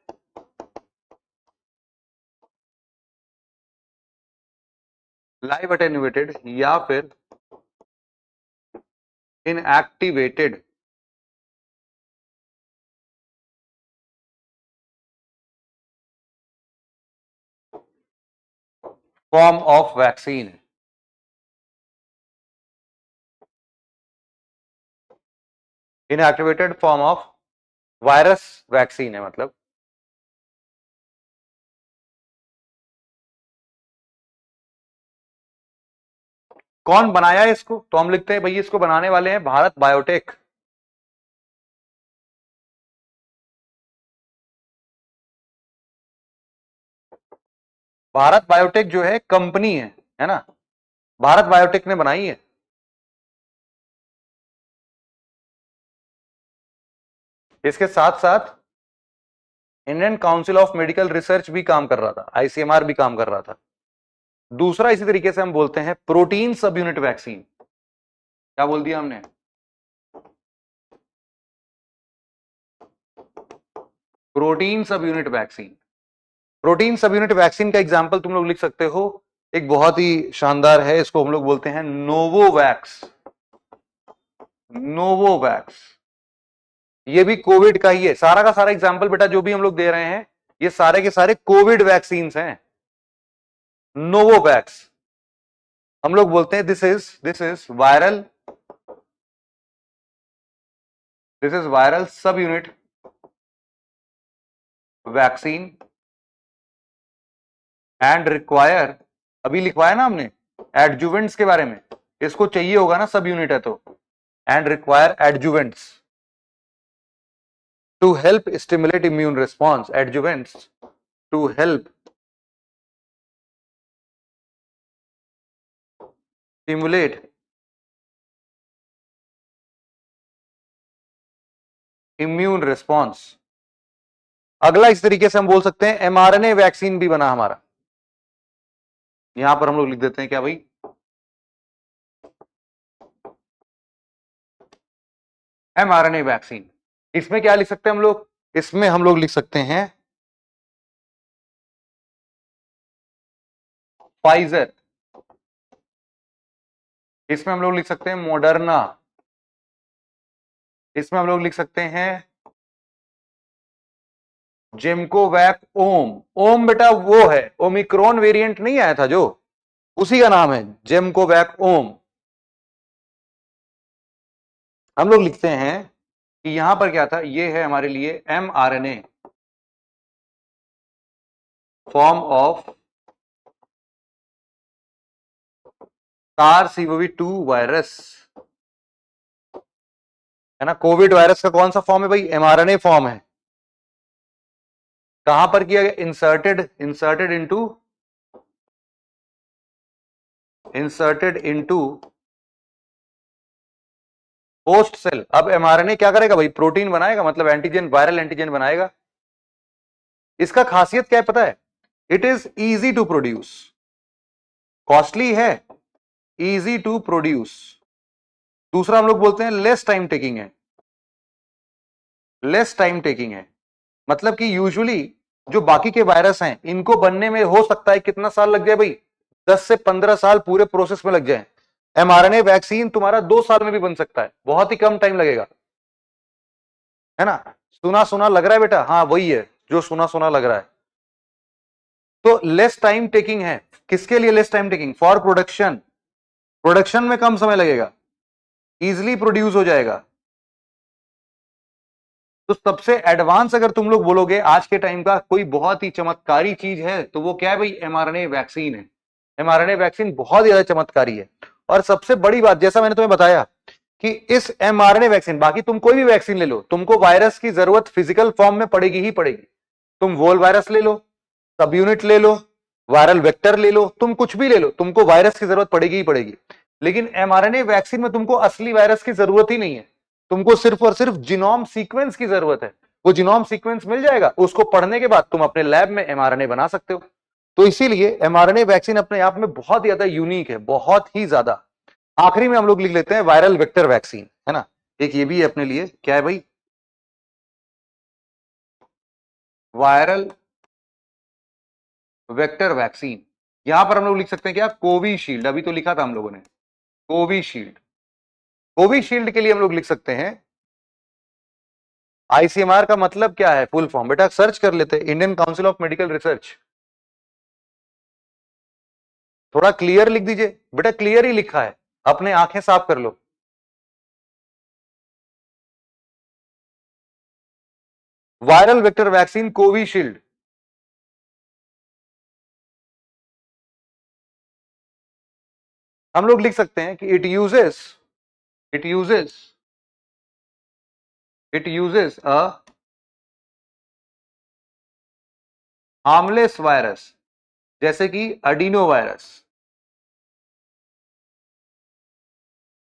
लाइव अटेन्यूएटेड या फिर inactivated form of vaccine. Inactivated form of virus vaccine है मतलब। कौन बनाया है इसको, तो हम लिखते हैं भाई इसको बनाने वाले हैं भारत बायोटेक। भारत बायोटेक जो है कंपनी है ना, भारत बायोटेक ने बनाई है। इसके साथ साथ Indian council of medical research भी काम कर रहा था, आईसीएमआर भी काम कर रहा था। दूसरा इसी तरीके से हम बोलते हैं प्रोटीन सब यूनिट वैक्सीन। क्या बोल दिया हमने, प्रोटीन सब यूनिट वैक्सीन। प्रोटीन सब यूनिट वैक्सीन का एग्जांपल तुम लोग लिख सकते हो, एक बहुत ही शानदार है, इसको हम लोग बोलते हैं नोवोवैक्स। नोवोवैक्स ये भी कोविड का ही है, सारा का सारा एग्जांपल बेटा जो भी हम लोग दे रहे हैं ये सारे के सारे कोविड वैक्सीन हैं। नोवोवैक्स हम लोग बोलते हैं दिस इज वायरल सब यूनिट वैक्सीन एंड रिक्वायर, अभी लिखवाया ना हमने एडजुवेंट्स के बारे में, इसको चाहिए होगा ना, सब यूनिट है तो, and require adjuvants to help stimulate immune response, adjuvants to help stimulate immune response। अगला इस तरीके से हम बोल सकते हैं एमआरएनए वैक्सीन भी बना हमारा। यहां पर हम लोग लिख देते हैं क्या भाई, एमआरएनए वैक्सीन। इसमें क्या लिख सकते हैं हम लोग, इसमें हम लोग लिख सकते हैं फाइजर, इसमें हम लोग लिख सकते हैं मॉडर्ना, इसमें हम लोग लिख सकते हैं जेमकोवैक ओम। ओम बेटा वो है ओमिक्रॉन वेरिएंट नहीं आया था जो, उसी का नाम है जेमकोवैक ओम। हम लोग लिखते हैं कि यहां पर क्या था, ये है हमारे लिए mRNA form of SARS-CoV-2 virus, है ना। कोविड वायरस का कौन सा फॉर्म है भाई, mRNA फॉर्म है। कहां पर किया गया, इंसर्टेड इनटू होस्ट सेल। अब mRNA क्या करेगा भाई, प्रोटीन बनाएगा, मतलब एंटीजन, वायरल एंटीजन बनाएगा। इसका खासियत क्या है पता है, it is easy to produce, costly है, इजी टू प्रोड्यूस। दूसरा हम लोग बोलते हैं लेस टाइम टेकिंग है, लेस टाइम टेकिंग है। मतलब कि यूजुअली जो बाकी के वायरस हैं, इनको बनने में हो सकता है कितना साल लग जाए भाई, 10 से 15 साल पूरे प्रोसेस में लग जाए। mRNA वैक्सीन तुम्हारा 2 साल में भी बन सकता है, बहुत ही कम टाइम लगेगा, है ना। सुना सुना लग रहा है बेटा, हाँ वही है जो सुना सुना लग रहा है। तो लेस टाइम टेकिंग है, किसके लिए less time taking, for production, production में कम समय लगेगा, इजिली प्रोड्यूस हो जाएगा। तो सबसे एडवांस अगर तुम लोग बोलोगे आज के टाइम का कोई बहुत ही चमत्कारी चीज है, तो वो क्या है भाई, mRNA वैक्सीन है। mRNA वैक्सीन बहुत ज्यादा चमत्कारी है। और सबसे बड़ी बात, जैसा मैंने तुम्हें बताया कि इस mRNA वैक्सीन, बाकी तुम कोई भी वैक्सीन ले लो, तुमको वायरस की जरूरत फिजिकल फॉर्म में पड़ेगी ही पड़ेगी। तुम वोल वायरस ले लो, सब यूनिट ले लो, वायरल वेक्टर ले लो, तुम कुछ भी ले लो, तुमको वायरस की जरूरत पड़ेगी ही पड़ेगी। लेकिन mRNA वैक्सीन में तुमको असली वायरस की जरूरत ही नहीं है, तुमको सिर्फ और सिर्फ जीनोम सीक्वेंस की जरूरत है। वो जीनोम सीक्वेंस मिल जाएगा, उसको पढ़ने के बाद तुम अपने लैब में mRNA बना सकते हो। तो इसीलिए mRNA वैक्सीन अपने आप में बहुत ज्यादा यूनिक है, बहुत ही ज्यादा। आखिरी में हम लोग लिख लेते हैं वायरल वेक्टर वैक्सीन, है ना। एक ये भी है अपने लिए, क्या है भाई, वायरल वेक्टर वैक्सीन। यहां पर हम लोग लिख सकते हैं क्या, कोविशील्ड, अभी तो लिखा था हम लोगों ने कोविशील्ड। कोविशील्ड के लिए हम लोग लिख सकते हैं आईसीएमआर का मतलब क्या है, फुल फॉर्म बेटा सर्च कर लेते, Indian council of medical research. थोड़ा क्लियर लिख दीजिए बेटा, क्लियर ही लिखा है, अपने आंखें साफ कर लो। Viral vector vaccine Covishield. हम लोग लिख सकते हैं कि it uses a harmless virus, जैसे कि adeno virus.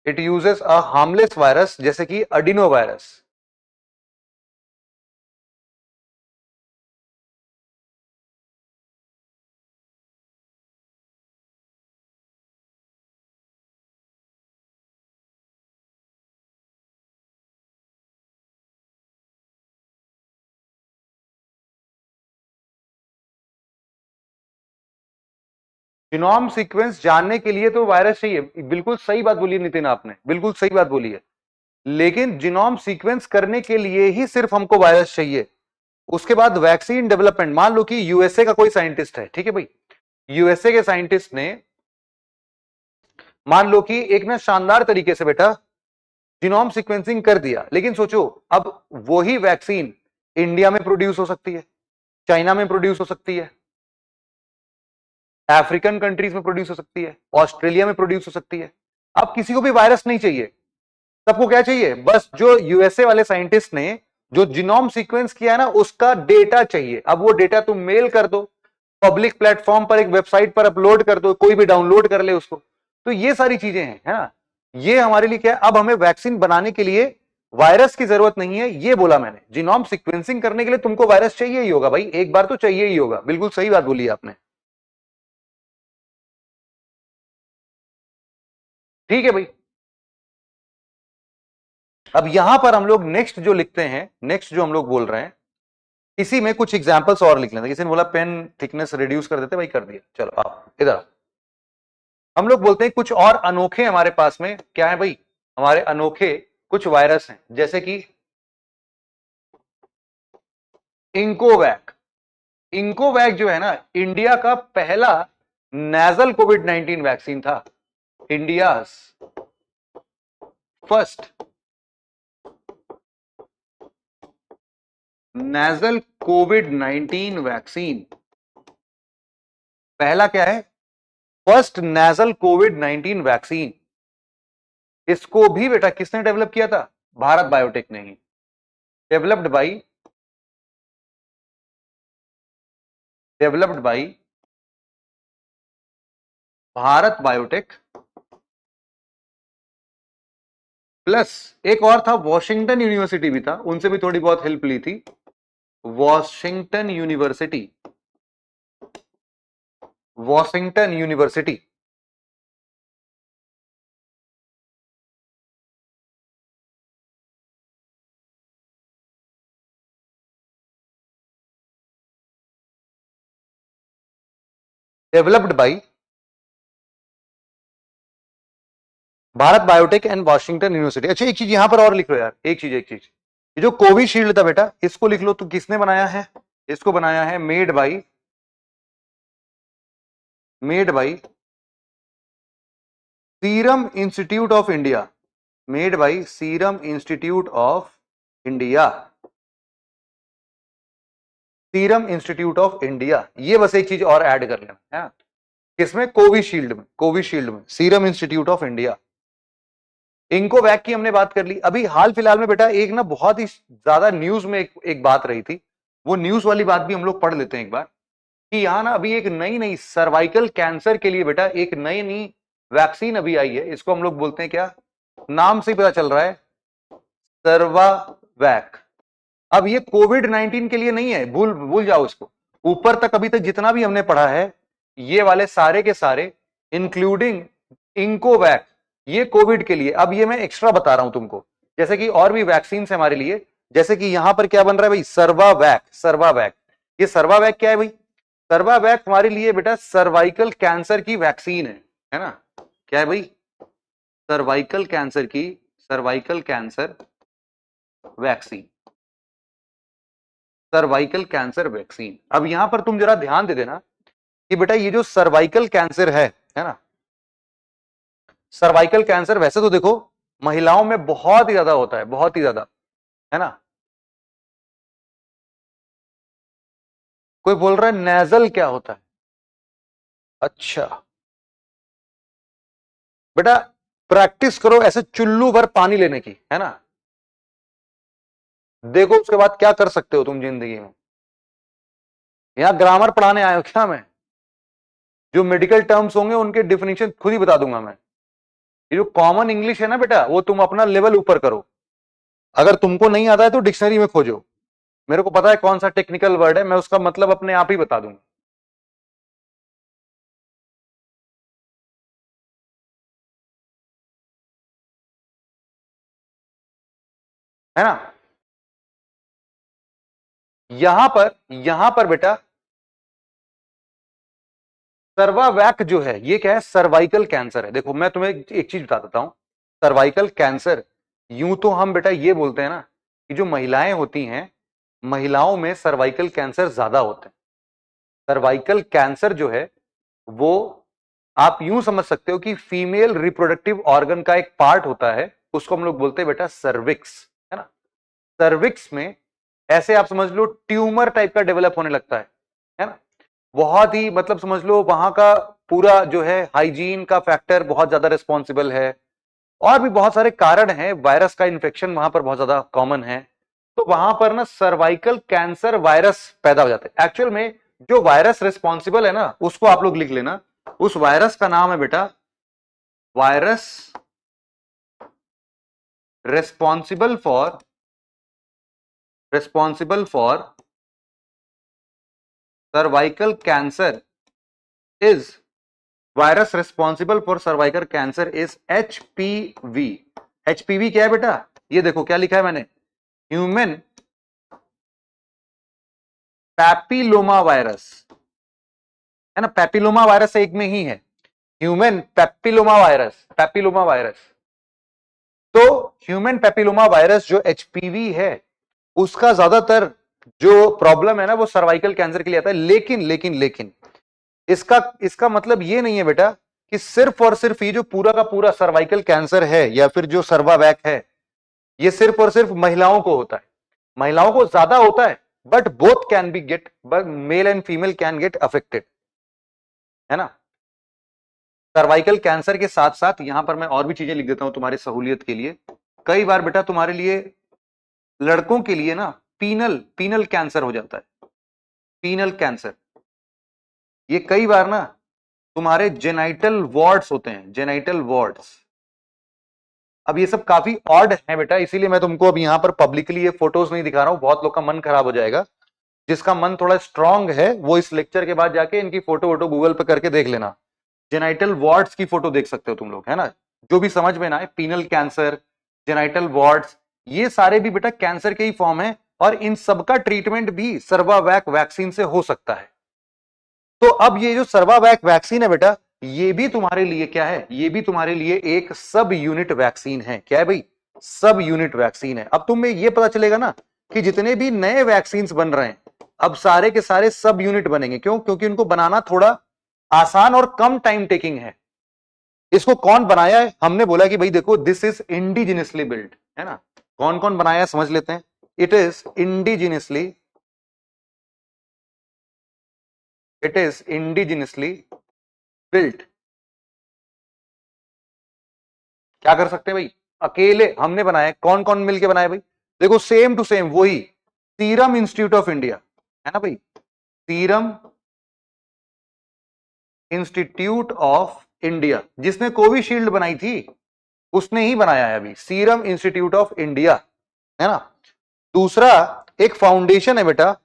It uses a harmless virus जैसे कि अडीनो वायरस। जीनोम सीक्वेंस जानने के लिए तो वायरस चाहिए, बिल्कुल सही बात बोली नितिन, आपने बिल्कुल सही बात बोली है। लेकिन जीनोम सीक्वेंस करने के लिए ही सिर्फ हमको वायरस चाहिए। उसके बाद वैक्सीन डेवलपमेंट, मान लो कि यूएसए का कोई साइंटिस्ट है, ठीक है भाई, यूएसए के साइंटिस्ट ने मान लो कि एक ना शानदार तरीके से बेटा जीनोम सीक्वेंसिंग कर दिया, लेकिन सोचो अब वही वैक्सीन इंडिया में प्रोड्यूस हो सकती है, चाइना में प्रोड्यूस हो सकती है, अफ्रीकन कंट्रीज में प्रोड्यूस हो सकती है, ऑस्ट्रेलिया में प्रोड्यूस हो सकती है। अब किसी को भी वायरस नहीं चाहिए, सबको क्या चाहिए, बस जो यूएसए वाले साइंटिस्ट ने जो जीनोम सीक्वेंस किया है ना, उसका डेटा चाहिए। अब वो डेटा तुम मेल कर दो, पब्लिक प्लेटफॉर्म पर एक वेबसाइट पर अपलोड कर दो, कोई भी डाउनलोड कर ले उसको। तो ये सारी चीजें हैं, है ना। ये हमारे लिए क्या है, अब हमें वैक्सीन बनाने के लिए वायरस की जरूरत नहीं है, ये बोला मैंने। जीनोम सीक्वेंसिंग करने के लिए तुमको वायरस चाहिए ही होगा भाई, एक बार तो चाहिए ही होगा, बिल्कुल सही बात बोली आपने। ठीक है भाई। अब यहां पर हम लोग नेक्स्ट जो लिखते हैं, नेक्स्ट जो हम लोग बोल रहे हैं, इसी में कुछ एग्जांपल्स और लिख लेते हैं। किसी ने बोला पेन थिकनेस रिड्यूस कर देते, भाई कर दिया, चलो आप इधर। हम लोग बोलते हैं कुछ और अनोखे हमारे पास में क्या है भाई, हमारे अनोखे कुछ वायरस हैं, जैसे कि इंकोवैक। इंकोवैक जो है ना, इंडिया का पहला नेजल कोविड 19 वैक्सीन था, इंडिया फर्स्ट नेजल कोविड-19 वैक्सीन। पहला क्या है? फर्स्ट नेजल कोविड-19 वैक्सीन। इसको भी बेटा किसने डेवलप किया था? भारत बायोटेक ने ही। Developed by Bharat biotech, plus एक और था, वॉशिंगटन यूनिवर्सिटी भी था, उनसे भी थोड़ी बहुत हेल्प ली थी। Washington university, Washington university. Developed by Bharat biotech and Washington university. अच्छा एक चीज यहां पर और लिख लो यार, एक चीज ये जो कोविशील्ड था बेटा, इसको लिख लो, तो किसने बनाया है? इसको बनाया है made by serum institute of India. Made by serum institute of India. Serum institute of India, ये बस एक चीज और ऐड कर लेना है। किसमें? कोविशील्ड में सीरम इंस्टीट्यूट ऑफ इंडिया। इनको वैक की हमने बात कर ली। अभी हाल फिलहाल में बेटा एक ना बहुत ही ज्यादा न्यूज में एक बात रही थी, वो न्यूज वाली बात भी हम लोग पढ़ लेते हैं एक बार, कि यहां ना अभी एक नई सर्वाइकल कैंसर के लिए बेटा एक नई वैक्सीन अभी आई है। इसको हम लोग बोलते हैं क्या? नाम से पता चल रहा है, सर्वावैक। अब ये कोविड-19 के लिए नहीं है, भूल भूल जाओ इसको। ऊपर तक अभी तक जितना भी हमने पढ़ा है, ये वाले सारे के सारे इंक्लूडिंग इंकोवैक, ये कोविड के लिए। अब ये मैं एक्स्ट्रा बता रहा हूं तुमको, जैसे कि और भी वैक्सीन है हमारे लिए। जैसे कि यहां पर क्या बन रहा है भाई? सर्वावैक। ये सर्वावैक क्या है भाई? सर्वावैक हमारे लिए बेटा सर्वाइकल कैंसर की वैक्सीन है ना? क्या है भाई? Cervical cancer vaccine. Cervical cancer vaccine. अब यहां पर तुम जरा ध्यान दे देना कि बेटा ये जो सर्वाइकल कैंसर है ना, सर्वाइकल कैंसर वैसे तो देखो महिलाओं में बहुत ही ज्यादा होता है, बहुत ही ज्यादा, है ना? कोई बोल रहा है नेजल क्या होता है? अच्छा बेटा प्रैक्टिस करो ऐसे चुल्लू भर पानी लेने की, है ना? देखो उसके बाद क्या कर सकते हो तुम जिंदगी में। यहां ग्रामर पढ़ाने आए हो क्या? मैं जो मेडिकल टर्म्स होंगे उनके डिफिनेशन खुद ही बता दूंगा मैं। ये जो कॉमन इंग्लिश है ना बेटा, वो तुम अपना लेवल ऊपर करो। अगर तुमको नहीं आता है तो डिक्शनरी में खोजो। मेरे को पता है कौन सा टेक्निकल वर्ड है, मैं उसका मतलब अपने आप ही बता दूंगा। है ना? यहां पर बेटा सर्वावैक जो है ये क्या है? सर्वाइकल कैंसर है। देखो मैं तुम्हें एक चीज बता देता हूं, सर्वाइकल कैंसर, यूं तो हम बेटा ये बोलते हैं ना कि जो महिलाएं होती हैं, महिलाओं में सर्वाइकल कैंसर ज्यादा होते हैं। सर्वाइकल कैंसर जो है वो आप यूं समझ सकते हो कि फीमेल रिप्रोडक्टिव ऑर्गन का एक पार्ट होता है, उसको हम लोग बोलते हैं बेटा सर्विक्स, है ना? सर्विक्स में ऐसे आप समझ लो ट्यूमर टाइप का डेवलप होने लगता है ना? बहुत ही मतलब समझ लो वहां का पूरा जो है हाइजीन का फैक्टर बहुत ज्यादा रिस्पॉन्सिबल है, और भी बहुत सारे कारण हैं। वायरस का इन्फेक्शन वहां पर बहुत ज्यादा कॉमन है, तो वहां पर ना सर्वाइकल कैंसर वायरस पैदा हो जाते हैं। एक्चुअल में जो वायरस रिस्पॉन्सिबल है ना, उसको आप लोग लिख लेना, उस वायरस का नाम है बेटा virus responsible for cervical cancer is virus responsible for cervical cancer is HPV. HPV क्या है बेटा? ये देखो क्या लिखा है मैंने, ह्यूमन पैपिलोमा वायरस, है ना? पैपिलोमा वायरस एक में ही है, ह्यूमन पैपिलोमा वायरस। तो ह्यूमन पैपिलोमा वायरस जो एचपीवी है, उसका ज्यादातर जो प्रॉब्लम है ना वो सर्वाइकल कैंसर के लिए आता है। लेकिन इसका इसका मतलब ये नहीं है बेटा कि सिर्फ और सिर्फ ये जो पूरा का पूरा सर्वाइकल कैंसर है या फिर जो सर्वावैक है, ये सिर्फ और सिर्फ महिलाओं को होता है। महिलाओं को ज्यादा होता है, but both can be get, male and female can get affected, है ना। सर्वाइकल कैंसर के साथ साथ यहां पर मैं और भी चीजें लिख देता हूं तुम्हारी सहूलियत के लिए। कई बार बेटा तुम्हारे लिए, लड़कों के लिए ना पीनल पीनल कैंसर हो जाता है, पीनल कैंसर। ये कई बार ना तुम्हारे जेनाइटल वार्ड्स होते हैं, जेनाइटल वार्ड्स। अब ये सब काफी ऑड है बेटा, इसीलिए मैं तुमको अब यहां पर पब्लिकली ये फोटोज नहीं दिखा रहा हूं, बहुत लोग का मन खराब हो जाएगा। जिसका मन थोड़ा स्ट्रांग है वो इस लेक्चर के बाद जाके इनकी फोटो वोटो गूगल पे करके देख लेना। जेनाइटल वार्ड्स की फोटो देख सकते हो तुम लोग, है ना। जो भी समझ में ना आए, पीनल कैंसर, जेनाइटल वार्ड्स, ये सारे भी बेटा कैंसर के ही फॉर्म है, और इन सबका ट्रीटमेंट भी सर्वावैक वैक्सीन से हो सकता है। तो अब ये जो सर्वावैक वैक्सीन है बेटा, ये भी तुम्हारे लिए क्या है, ये भी तुम्हारे लिए एक सब यूनिट वैक्सीन है। क्या है भाई, सब यूनिट वैक्सीन है। अब तुम्हें ये पता चलेगा ना कि जितने भी नए वैक्सीन बन रहे हैं, अब सारे के सारे सब यूनिट बनेंगे। क्यों? क्योंकि उनको बनाना थोड़ा आसान और कम टाइम टेकिंग है। इसको कौन बनाया है? हमने बोला कि भाई देखो, दिस इज इंडिजिनियसली बिल्ड, है ना। कौन कौन बनाया है समझ लेते हैं। It is indigenously, it is indigenously built. क्या कर सकते हैं भाई, अकेले हमने बनाया, कौन कौन मिलके बनाया भाई? देखो सेम टू सेम वही सीरम इंस्टीट्यूट ऑफ इंडिया, है ना भाई, सीरम इंस्टीट्यूट ऑफ इंडिया, जिसने कोविशील्ड बनाई थी उसने ही बनाया है अभी, सीरम इंस्टीट्यूट ऑफ इंडिया, है ना। दूसरा एक फाउंडेशन है बेटा,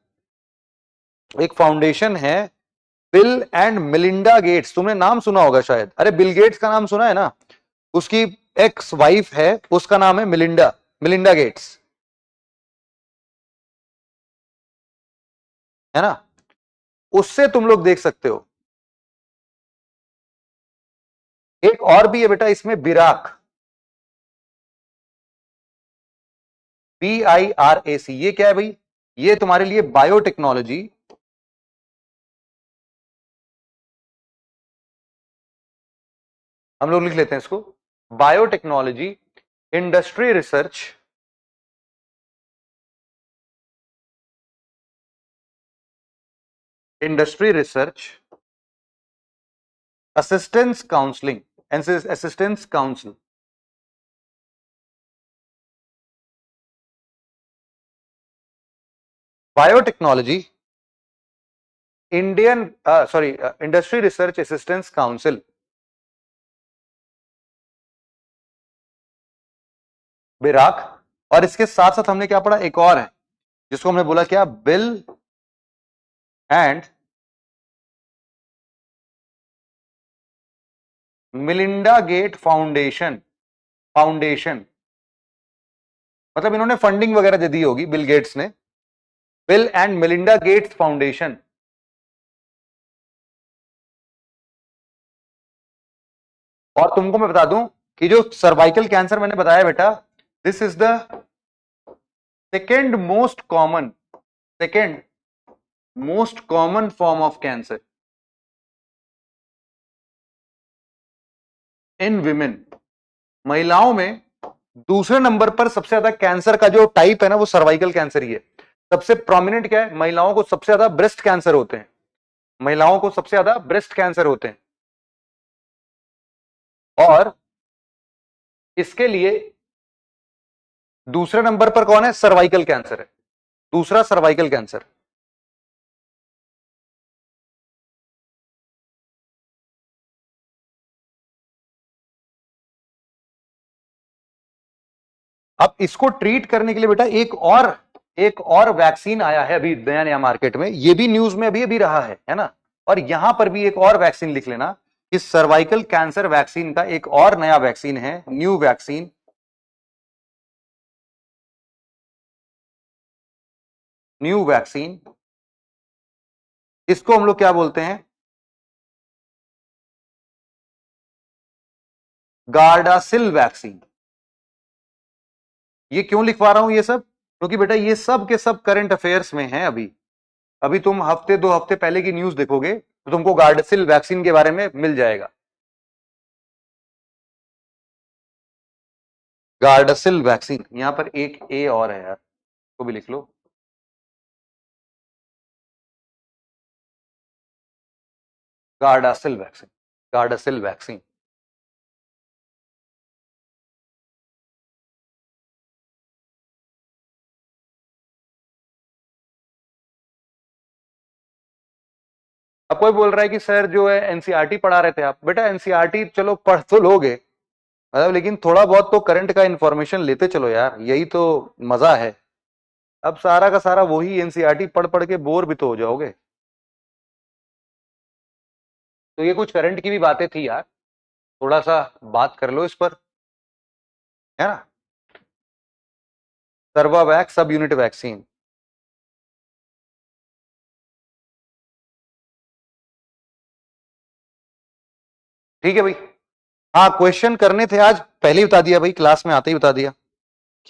एक फाउंडेशन है बिल एंड मिलिंडा गेट्स, तुमने नाम सुना होगा शायद। अरे बिल गेट्स का नाम सुना है ना, उसकी एक्स वाइफ है, उसका नाम है मिलिंडा, मिलिंडा गेट्स, है ना। उससे तुम लोग देख सकते हो। एक और भी है बेटा इसमें, बिराक, BIRAC। ये क्या है भाई? ये तुम्हारे लिए बायोटेक्नोलॉजी, हम लोग लिख लेते हैं इसको, biotechnology industry research, industry research assistance counselling, assistance council. Biotechnology Indian, sorry, industry research assistance council, BIRAC. और इसके साथ साथ हमने क्या पढ़ा, एक और है जिसको हमने बोला क्या, Bill and Melinda Gate foundation, foundation मतलब इन्होंने फंडिंग वगैरह दे दी होगी बिल गेट्स ने, Bill and Melinda Gates foundation. और तुमको मैं बता दूं कि जो सर्वाइकल कैंसर मैंने बताया बेटा, this is the second most common, second most common form of cancer in women. महिलाओं में दूसरे नंबर पर सबसे ज्यादा कैंसर का जो टाइप है ना, वो सर्वाइकल कैंसर ही है। सबसे प्रोमिनेंट क्या है, महिलाओं को सबसे ज्यादा ब्रेस्ट कैंसर होते हैं, महिलाओं को सबसे ज्यादा ब्रेस्ट कैंसर होते हैं। और इसके लिए दूसरे नंबर पर कौन है, सर्वाइकल कैंसर है, दूसरा सर्वाइकल कैंसर। अब इसको ट्रीट करने के लिए बेटा एक और वैक्सीन आया है अभी नया नया मार्केट में, ये भी न्यूज में अभी अभी रहा है ना। और यहां पर भी एक और वैक्सीन लिख लेना कि सर्वाइकल कैंसर वैक्सीन का एक और नया वैक्सीन है, न्यू वैक्सीन, न्यू वैक्सीन। इसको हम लोग क्या बोलते हैं, गार्डासिल वैक्सीन। ये क्यों लिखवा रहा हूं ये सब, क्योंकि बेटा ये सब के सब करंट अफेयर्स में है अभी। अभी तुम हफ्ते दो हफ्ते पहले की न्यूज देखोगे तो तुमको गार्डासिल वैक्सीन के बारे में मिल जाएगा। गार्डासिल वैक्सीन, यहां पर एक ए और है यार, को भी लिख लो। Gardasil vaccine, Gardasil vaccine. अब कोई बोल रहा है कि सर जो है एनसीईआरटी पढ़ा रहे थे आप, बेटा एनसीईआरटी चलो पढ़ तो लोगे, मतलब लेकिन थोड़ा बहुत तो करंट का इंफॉर्मेशन लेते चलो यार, यही तो मजा है। अब सारा का सारा वही एनसीईआरटी पढ़ पढ़ के बोर भी तो हो जाओगे। तो ये कुछ करंट की भी बातें थी यार, थोड़ा सा बात कर लो इस पर, है ना। सर्वावैक्स सब यूनिट वैक्सीन। ठीक है भाई। हाँ क्वेश्चन करने थे आज, पहले ही बता दिया भाई, क्लास में आते ही बता दिया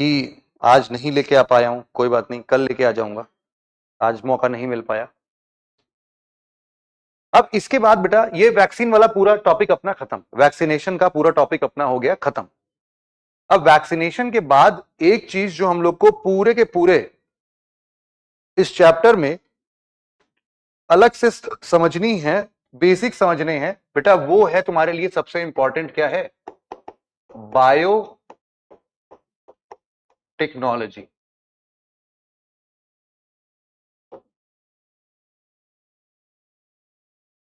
कि आज नहीं लेके आ पाया हूं, कोई बात नहीं कल लेके आ जाऊंगा, आज मौका नहीं मिल पाया। अब इसके बाद बेटा ये वैक्सीन वाला पूरा टॉपिक अपना खत्म, वैक्सीनेशन का पूरा टॉपिक अपना हो गया खत्म। अब वैक्सीनेशन के बाद एक चीज जो हम लोग को पूरे के पूरे इस चैप्टर में अलग से समझनी है, बेसिक समझने हैं बेटा, वो है तुम्हारे लिए सबसे इंपॉर्टेंट क्या है, बायो टेक्नोलॉजी।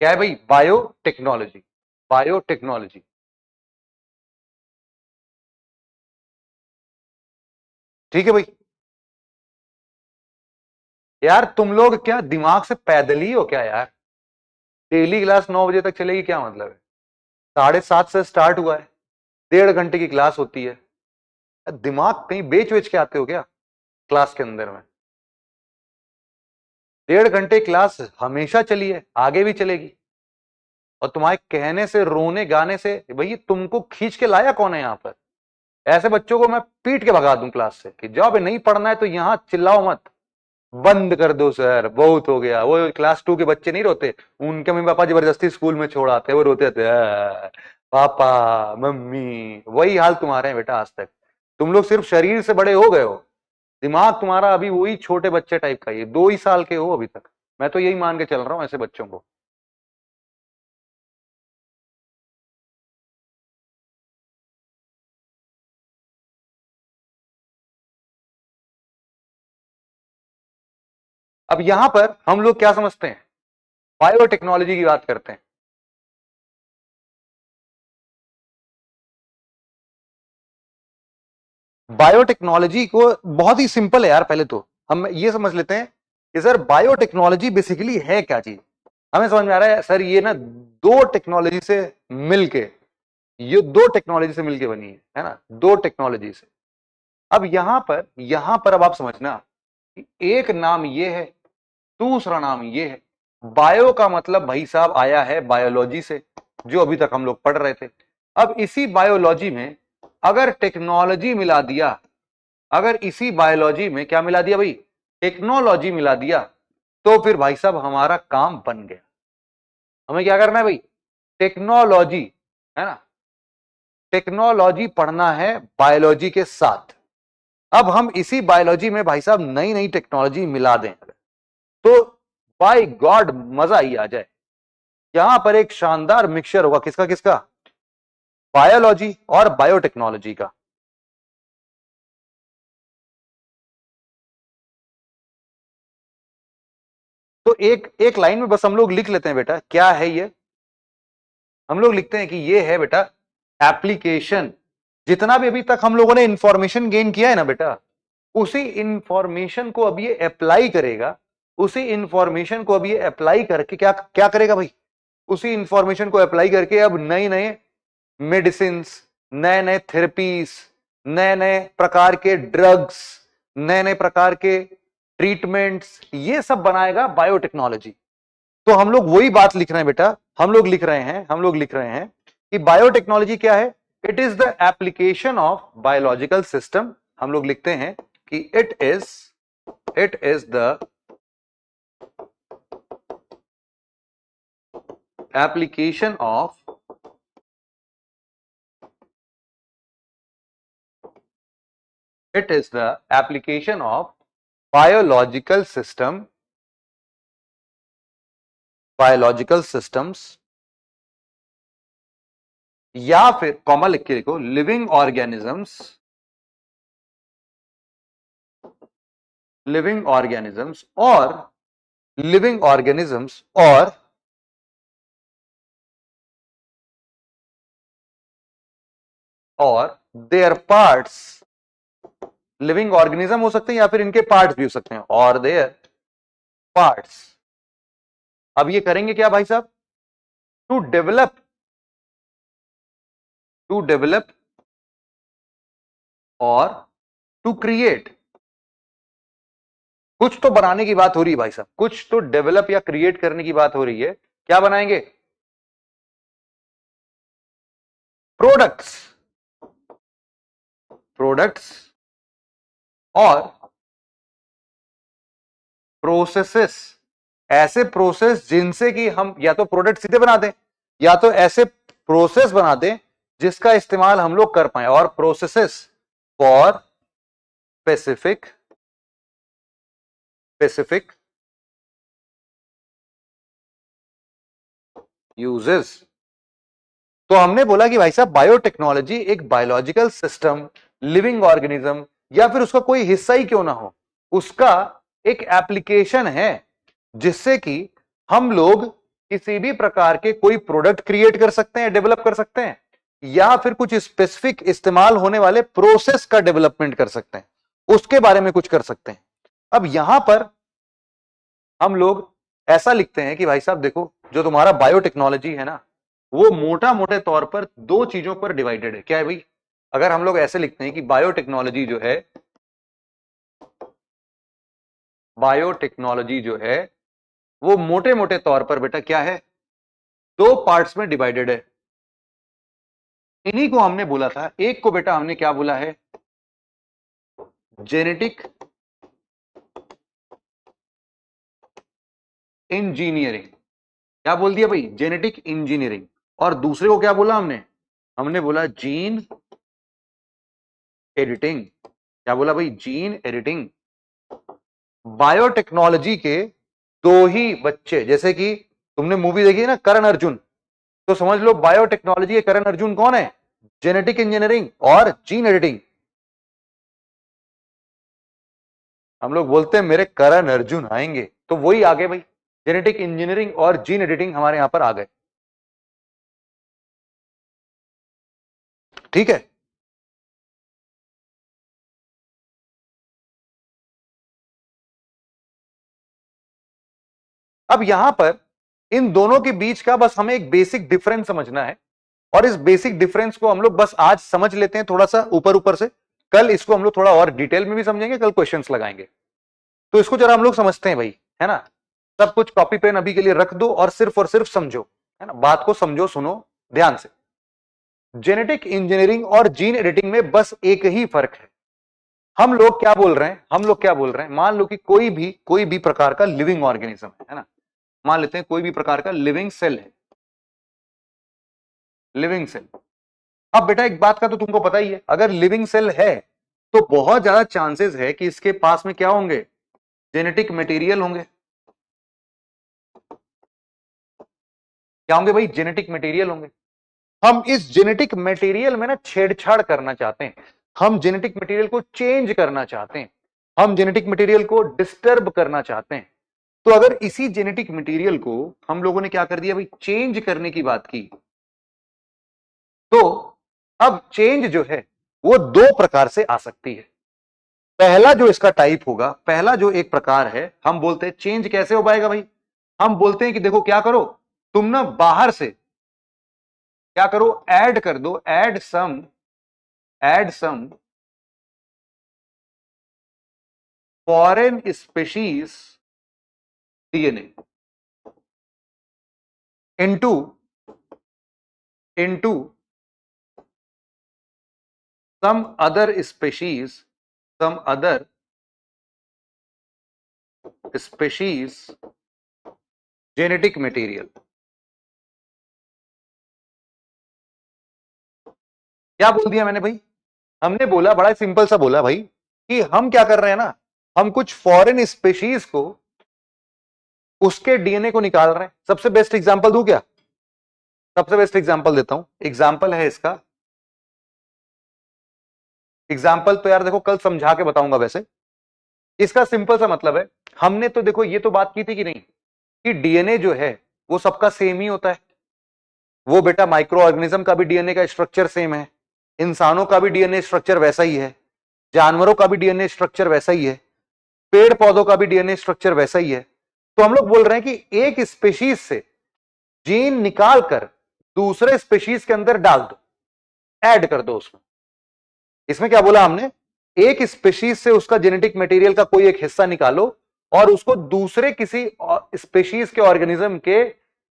क्या है भाई, बायोटेक्नोलॉजी, बायोटेक्नोलॉजी। ठीक है भाई। यार तुम लोग क्या दिमाग से पैदल ही हो क्या यार, डेली क्लास 9 बजे तक चलेगी क्या मतलब है, 7:30 से स्टार्ट हुआ है, 1.5 घंटे की क्लास होती है, दिमाग कहीं बेच वेच के आते हो क्या क्लास के अंदर में। 1.5 घंटे क्लास हमेशा चली है, आगे भी चलेगी, और तुम्हारे कहने से रोने गाने से भाई तुमको खींच के लाया कौन है यहां पर, ऐसे बच्चों को मैं पीट के भगा दूं क्लास से कि जॉब नहीं पढ़ना है तो यहां चिल्लाओ मत, बंद कर दो सर बहुत हो गया। वो क्लास 2 के बच्चे नहीं रोते, उनके मम्मी पापा जबरदस्ती स्कूल में छोड़ आते, वो रोते थे पापा मम्मी, वही हाल तुम्हारे हैं बेटा आज तक। तुम लोग सिर्फ शरीर से बड़े हो गए हो, दिमाग तुम्हारा अभी वही छोटे बच्चे टाइप का, ये 2 ही साल के हो अभी तक, मैं तो यही मान के चल रहा हूं ऐसे बच्चों को। अब यहां पर हम लोग क्या समझते हैं, बायोटेक्नोलॉजी की बात करते हैं। बायोटेक्नोलॉजी को बहुत ही सिंपल है यार, पहले तो हम ये समझ लेते हैं कि सर बायोटेक्नोलॉजी बेसिकली है क्या चीज। हमें समझ में आ रहा है सर ये ना दो टेक्नोलॉजी से मिलके, ये दो टेक्नोलॉजी से मिलके बनी है ना, दो टेक्नोलॉजी से। अब यहां पर अब आप समझना कि एक नाम ये है, दूसरा नाम ये है। बायो का मतलब भाई साहब आया है बायोलॉजी से, जो अभी तक हम लोग पढ़ रहे थे। अब इसी बायोलॉजी में अगर टेक्नोलॉजी मिला दिया, अगर इसी बायोलॉजी में क्या मिला दिया भाई, टेक्नोलॉजी मिला दिया, तो फिर भाई साहब हमारा काम बन गया। हमें क्या करना है भाई, टेक्नोलॉजी, है ना, टेक्नोलॉजी पढ़ना है बायोलॉजी के साथ। अब हम इसी बायोलॉजी में भाई साहब नई नई टेक्नोलॉजी मिला दें तो बाय गॉड मजा ही आ जाए। यहां पर एक शानदार मिक्सचर होगा, किसका किसका, बायोलॉजी और बायोटेक्नोलॉजी का। तो एक एक लाइन में बस हम लोग लिख लेते हैं बेटा क्या है ये, हम लोग लिखते हैं कि ये है बेटा एप्लीकेशन। जितना भी अभी तक हम लोगों ने इंफॉर्मेशन गेन किया है ना बेटा, उसी इंफॉर्मेशन को अब ये अप्लाई करेगा, उसी इंफॉर्मेशन को अब ये अप्लाई करके क्या क्या करेगा भाई, उसी इंफॉर्मेशन को अप्लाई करके अब नए नए मेडिसिन, नए नए थेरेपीज, नए नए प्रकार के ड्रग्स, नए नए प्रकार के ट्रीटमेंट्स, ये सब बनाएगा बायोटेक्नोलॉजी। तो हम लोग वही बात लिख रहे हैं बेटा, हम लोग लिख रहे हैं कि बायोटेक्नोलॉजी क्या है, it is the application of biological system. हम लोग लिखते हैं कि it is the application of it is the application of biological systems या फिर कॉमा लिख के लिखो लिविंग ऑर्गेनिजम्स, लिविंग ऑर्गेनिजम्स और लिविंग ऑर्गेनिजम्स और देयर पार्ट्स, लिविंग ऑर्गेनिज्म हो सकते हैं या फिर इनके पार्ट्स भी हो सकते हैं, और देयर पार्ट्स। अब ये करेंगे क्या भाई साहब? टू डेवलप और टू क्रिएट। कुछ तो बनाने की बात हो रही है भाई साहब, कुछ तो डेवलप या क्रिएट करने की बात हो रही है। क्या बनाएंगे? प्रोडक्ट्स, प्रोडक्ट्स और प्रोसेसेस, ऐसे प्रोसेस जिनसे कि हम या तो प्रोडक्ट सीधे बना दें या तो ऐसे प्रोसेस बना दें जिसका इस्तेमाल हम लोग कर पाए, और प्रोसेसेस फॉर स्पेसिफिक यूजेस। तो हमने बोला कि भाई साहब बायोटेक्नोलॉजी एक बायोलॉजिकल सिस्टम, लिविंग ऑर्गेनिज्म या फिर उसका कोई हिस्सा ही क्यों ना हो, उसका एक एप्लीकेशन है जिससे कि हम लोग किसी भी प्रकार के कोई प्रोडक्ट क्रिएट कर सकते हैं, डेवलप कर सकते हैं, या फिर कुछ स्पेसिफिक इस्तेमाल होने वाले प्रोसेस का डेवलपमेंट कर सकते हैं, उसके बारे में कुछ कर सकते हैं। अब यहां पर हम लोग ऐसा लिखते हैं कि भाई साहब देखो, जो तुम्हारा बायोटेक्नोलॉजी है ना, वो मोटा मोटे तौर पर दो चीजों पर डिवाइडेड है। क्या है भाई? अगर हम लोग ऐसे लिखते हैं कि बायोटेक्नोलॉजी जो है वो मोटे मोटे तौर पर बेटा क्या है? दो पार्ट्स में डिवाइडेड है। इन्हीं को हमने बोला था, एक को बेटा हमने क्या बोला है? Genetic engineering. क्या बोल दिया भाई? Genetic engineering. और दूसरे को क्या बोला हमने? हमने बोला जीन एडिटिंग। क्या बोला भाई? Gene editing. बायोटेक्नोलॉजी के दो ही बच्चे, जैसे कि तुमने मूवी देखी है ना करण अर्जुन, तो समझ लो बायोटेक्नोलॉजी के करण अर्जुन कौन है? जेनेटिक इंजीनियरिंग और जीन एडिटिंग। हम लोग बोलते हैं मेरे करण अर्जुन आएंगे, तो वही आ गए भाई, जेनेटिक इंजीनियरिंग और जीन एडिटिंग हमारे यहां पर आ गए। ठीक है। अब यहां पर इन दोनों के बीच का बस हमें एक बेसिक डिफरेंस समझना है, और इस बेसिक डिफरेंस को हम लोग बस आज समझ लेते हैं थोड़ा सा ऊपर ऊपर से। कल इसको हम लोग थोड़ा और डिटेल में भी समझेंगे, कल क्वेश्चंस लगाएंगे। तो इसको जरा हम लोग समझते हैं भाई, है ना? सब कुछ कॉपी पेन अभी के लिए रख दो और सिर्फ समझो, है ना? बात को समझो, सुनो ध्यान से। जेनेटिक इंजीनियरिंग और जीन एडिटिंग में बस एक ही फर्क है। हम लोग क्या बोल रहे हैं? मान लो कि कोई भी प्रकार का लिविंग ऑर्गेनिज्म है ना? मान लेते हैं कोई भी प्रकार का लिविंग सेल है, लिविंग सेल। अब बेटा एक बात का तो तुमको पता ही है, अगर लिविंग सेल है तो बहुत ज्यादा चांसेस है कि इसके पास में क्या होंगे? जेनेटिक मटेरियल होंगे। क्या होंगे भाई? जेनेटिक मटेरियल होंगे। हम इस जेनेटिक मटेरियल में ना छेड़छाड़ करना चाहते हैं, हम जेनेटिक मटेरियल को चेंज करना चाहते हैं, हम जेनेटिक मटेरियल को डिस्टर्ब करना चाहते हैं। तो अगर इसी जेनेटिक मटेरियल को हम लोगों ने क्या कर दिया भाई? चेंज करने की बात की, तो अब चेंज जो है वो दो प्रकार से आ सकती है। पहला जो इसका टाइप होगा, पहला जो एक प्रकार है, हम बोलते हैं चेंज कैसे हो पाएगा भाई? हम बोलते हैं कि देखो क्या करो, तुम ना बाहर से क्या करो? ऐड कर दो, add some foreign species DNA into into some other species, some other species genetic material। क्या बोल दिया मैंने भाई? हमने बोला, बड़ा सिंपल सा बोला भाई, कि हम क्या कर रहे हैं ना, हम कुछ फॉरेन स्पेशीज को उसके डीएनए को निकाल रहे हैं। सबसे बेस्ट एग्जांपल दूं क्या? सबसे बेस्ट एग्जांपल देता हूं। एग्जांपल है इसका, एग्जांपल तो यार देखो कल समझा के बताऊंगा। वैसे इसका सिंपल सा मतलब है, हमने तो देखो ये तो बात की थी कि नहीं कि डीएनए जो है वो सबका सेम ही होता है। वो बेटा माइक्रो ऑर्गेनिज्म का भी डीएनए का स्ट्रक्चर सेम है, इंसानों का भी डीएनए स्ट्रक्चर वैसा ही है, जानवरों का भी डीएनए स्ट्रक्चर वैसा ही है, पेड़ पौधों का भी डीएनए स्ट्रक्चर वैसा ही है। तो हम लोग बोल रहे हैं कि एक स्पेशीज से जीन निकाल कर दूसरे स्पेशीज के अंदर डाल दो, ऐड कर दो उसमें। इसमें क्या बोला हमने? एक स्पेशीज से उसका जेनेटिक मटेरियल का कोई एक हिस्सा निकालो और उसको दूसरे किसी स्पेशीज के ऑर्गेनिज्म के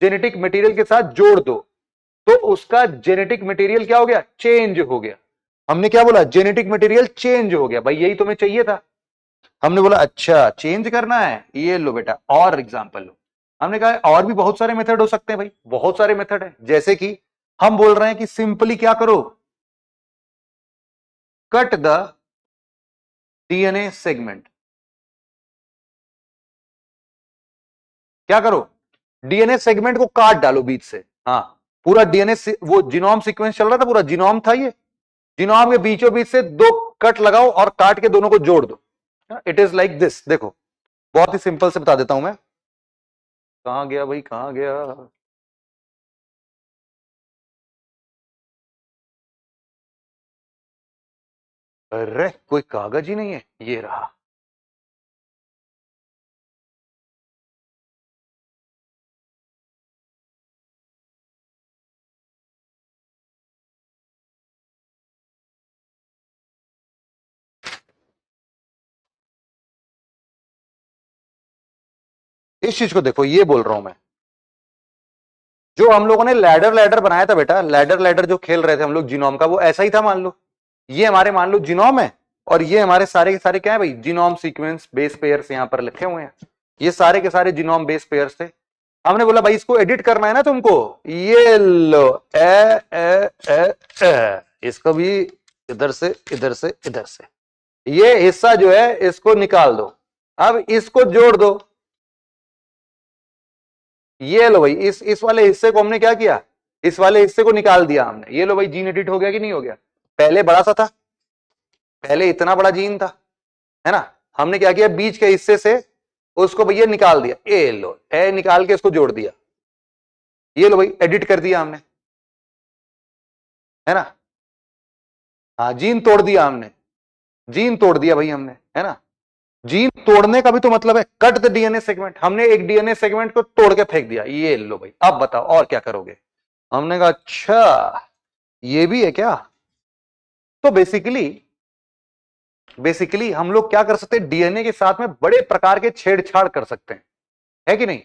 जेनेटिक मटेरियल के साथ जोड़ दो, तो उसका जेनेटिक मटेरियल क्या हो गया? चेंज हो गया। हमने क्या बोला? जेनेटिक मटेरियल चेंज हो गया। भाई यही तुम्हें चाहिए था। हमने बोला अच्छा चेंज करना है, ये लो बेटा और एग्जांपल लो। हमने कहा और भी बहुत सारे मेथड हो सकते हैं। भाई बहुत सारे मेथड है, जैसे कि हम बोल रहे हैं कि सिंपली क्या करो, कट द डीएनए सेगमेंट। क्या करो? डीएनए सेगमेंट को काट डालो बीच से। हाँ, पूरा डीएनए वो जीनोम सीक्वेंस चल रहा था, पूरा जीनोम था ये, जीनोम के बीचों बीच से दो कट लगाओ और काट के दोनों को जोड़ दो। It is like this. देखो बहुत ही सिंपल से बता देता हूं मैं। कहां गया भाई, कहां गया? अरे कोई कागज ही नहीं है, ये रहा। इस चीज को देखो, ये बोल रहा हूं मैं। जो हम लोगों ने लैडर लैडर बनाया था बेटा, लैडर लैडर जो खेल रहे थे हम लोग जीनोम का, वो ऐसा ही था। मान लो ये हमारे, मान लो जीनोम है, और ये हमारे सारे के सारे क्या है भाई? जीनोम सीक्वेंस बेस पेयर्स यहां पर लिखे हुए हैं। ये सारे के सारे जीनोम बेस पेयर्स थे। हमने बोला भाई इसको एडिट करना है ना तुमको, ये लो इसको भी इधर से इधर से इधर से ये हिस्सा जो है इसको निकाल दो, अब इसको जोड़ दो। ये लो भाई, इस वाले हिस्से को हमने क्या किया? इस वाले हिस्से को निकाल दिया हमने। ये लो भाई, जीन एडिट हो गया कि नहीं हो गया? पहले बड़ा सा था, पहले इतना बड़ा जीन था, है ना? हमने क्या किया? बीच के हिस्से से उसको भैया निकाल दिया। ए लो, ए निकाल के इसको जोड़ दिया। ये लो भाई, एडिट कर दिया हमने, है ना? हाँ, जीन तोड़ दिया हमने, जीन तोड़ दिया भाई हमने, है ना? जीन तोड़ने का भी तो मतलब है कट द डीएनए सेगमेंट। हमने एक डीएनए सेगमेंट को तोड़ के फेंक दिया। ये लो भाई, अब बताओ और क्या करोगे? हमने कहा अच्छा ये भी है क्या? तो बेसिकली हम लोग क्या कर सकते हैं? डीएनए के साथ में बड़े प्रकार के छेड़छाड़ कर सकते हैं, है कि नहीं?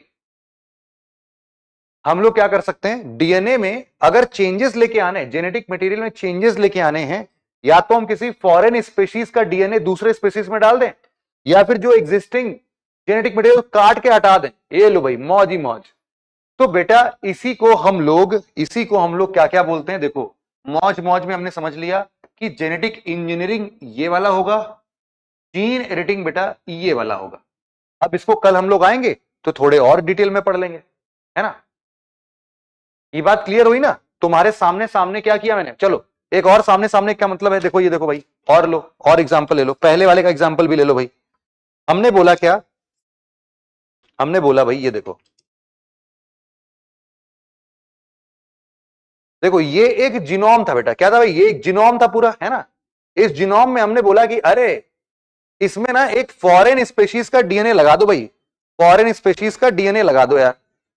हम लोग क्या कर सकते हैं? डीएनए में अगर चेंजेस लेके आने, जेनेटिक मटेरियल में चेंजेस लेके आने हैं, या तो हम किसी फॉरेन स्पेशीज का डीएनए दूसरे स्पेशीज में डाल दें, या फिर जो एग्जिस्टिंग जेनेटिक मटेरियल काट के हटा दें। ये लो भाई, मौज ही मौज। तो बेटा इसी को हम लोग क्या क्या बोलते हैं? देखो मौज मौज में हमने समझ लिया कि जेनेटिक इंजीनियरिंग ये वाला होगा, जीन एडिटिंग बेटा ये वाला होगा। अब इसको कल हम लोग आएंगे तो थोड़े और डिटेल में पढ़ लेंगे, है ना? ये बात क्लियर हुई ना? तुम्हारे सामने सामने क्या किया मैंने। चलो एक और सामने सामने क्या मतलब है, देखो ये देखो भाई, और लो और एग्जांपल ले लो, पहले वाले का एग्जांपल भी ले लो भाई। हमने बोला क्या? हमने बोला भाई ये देखो, देखो ये एक जीनोम था बेटा। क्या था भाई? ये एक जीनोम था पूरा, है ना? इस जीनोम में हमने बोला कि अरे इसमें ना एक फॉरेन स्पेशीज का डीएनए लगा दो भाई, फॉरेन स्पेशीज का डीएनए लगा दो यार।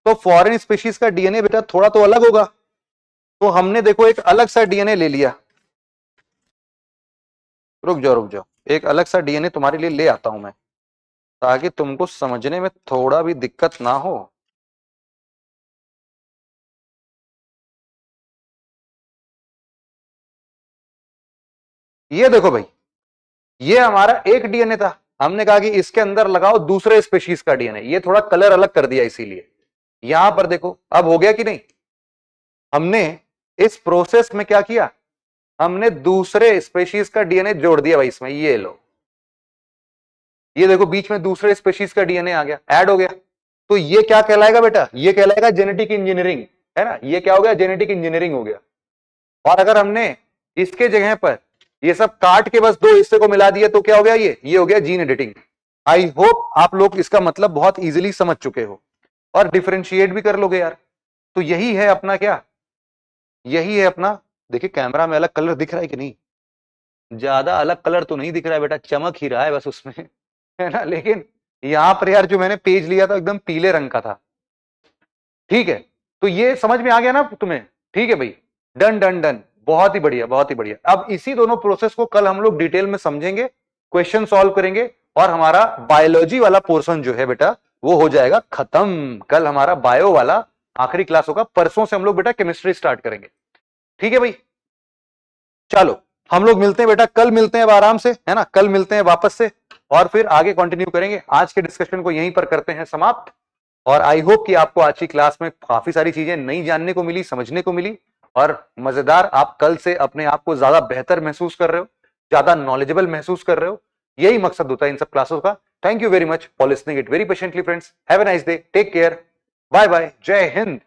तो फॉरेन स्पेशीज का डीएनए बेटा थोड़ा तो अलग होगा। तो हमने देखो एक अलग सा डीएनए ले लिया। रुक जाओ रुक जाओ, एक अलग सा डीएनए तुम्हारे लिए ले आता हूं मैं, ताकि तुमको समझने में थोड़ा भी दिक्कत ना हो। ये देखो भाई, ये हमारा एक डीएनए था। हमने कहा कि इसके अंदर लगाओ दूसरे स्पेशीज का डीएनए। ये थोड़ा कलर अलग कर दिया इसीलिए। यहां पर देखो अब हो गया कि नहीं? हमने इस प्रोसेस में क्या किया? हमने दूसरे स्पेशीज का डीएनए जोड़ दिया भाई इसमें। ये लो, ये देखो बीच में दूसरे स्पेशीज का डीएनए आ गया, ऐड हो गया, तो ये क्या कहलाएगा बेटा, ये कहलाएगा जेनेटिक इंजीनियरिंग, है ना, ये क्या हो गया, जेनेटिक इंजीनियरिंग हो गया। और अगर हमने इसके जगह पर ये सब काट के बस दो हिस्से को मिला दिया तो क्या हो गया, ये हो गया जीन एडिटिंग। आई होप आप लोग इसका मतलब बहुत इजीली समझ चुके हो और डिफरेंशिएट भी कर लोगे यार। तो यही है अपना क्या, यही है अपना, देखिए कैमरा में अलग कलर दिख रहा है कि नहीं, ज्यादा अलग कलर तो नहीं दिख रहा है बेटा, चमक ही रहा है बस उसमें है ना, लेकिन यहां पर यार जो मैंने पेज लिया था एकदम पीले रंग का था। ठीक है, तो ये समझ में आ गया ना तुम्हें, ठीक है भाई, डन डन डन, बहुत ही बढ़िया बहुत ही बढ़िया। अब इसी दोनों प्रोसेस को कल हम लोग डिटेल में समझेंगे, क्वेश्चन सॉल्व करेंगे और हमारा बायोलॉजी वाला पोर्शन जो है बेटा वो हो जाएगा खत्म। कल हमारा बायो वाला आखिरी क्लास होगा, परसों से हम लोग बेटा केमिस्ट्री स्टार्ट करेंगे। ठीक है भाई, चलो हम लोग मिलते हैं बेटा, कल मिलते हैं अब आराम से, है ना, कल मिलते हैं वापस से और फिर आगे कंटिन्यू करेंगे। आज के डिस्कशन को यहीं पर करते हैं समाप्त। और आई होप कि आपको आज की क्लास में काफी सारी चीजें नई जानने को मिली, समझने को मिली और मजेदार, आप कल से अपने आप को ज्यादा बेहतर महसूस कर रहे हो, ज्यादा नॉलेजेबल महसूस कर रहे हो। यही मकसद होता है इन सब क्लासों का। Thank you very much for listening it very patiently friends. Have a nice day, take care, bye bye, जय हिंद।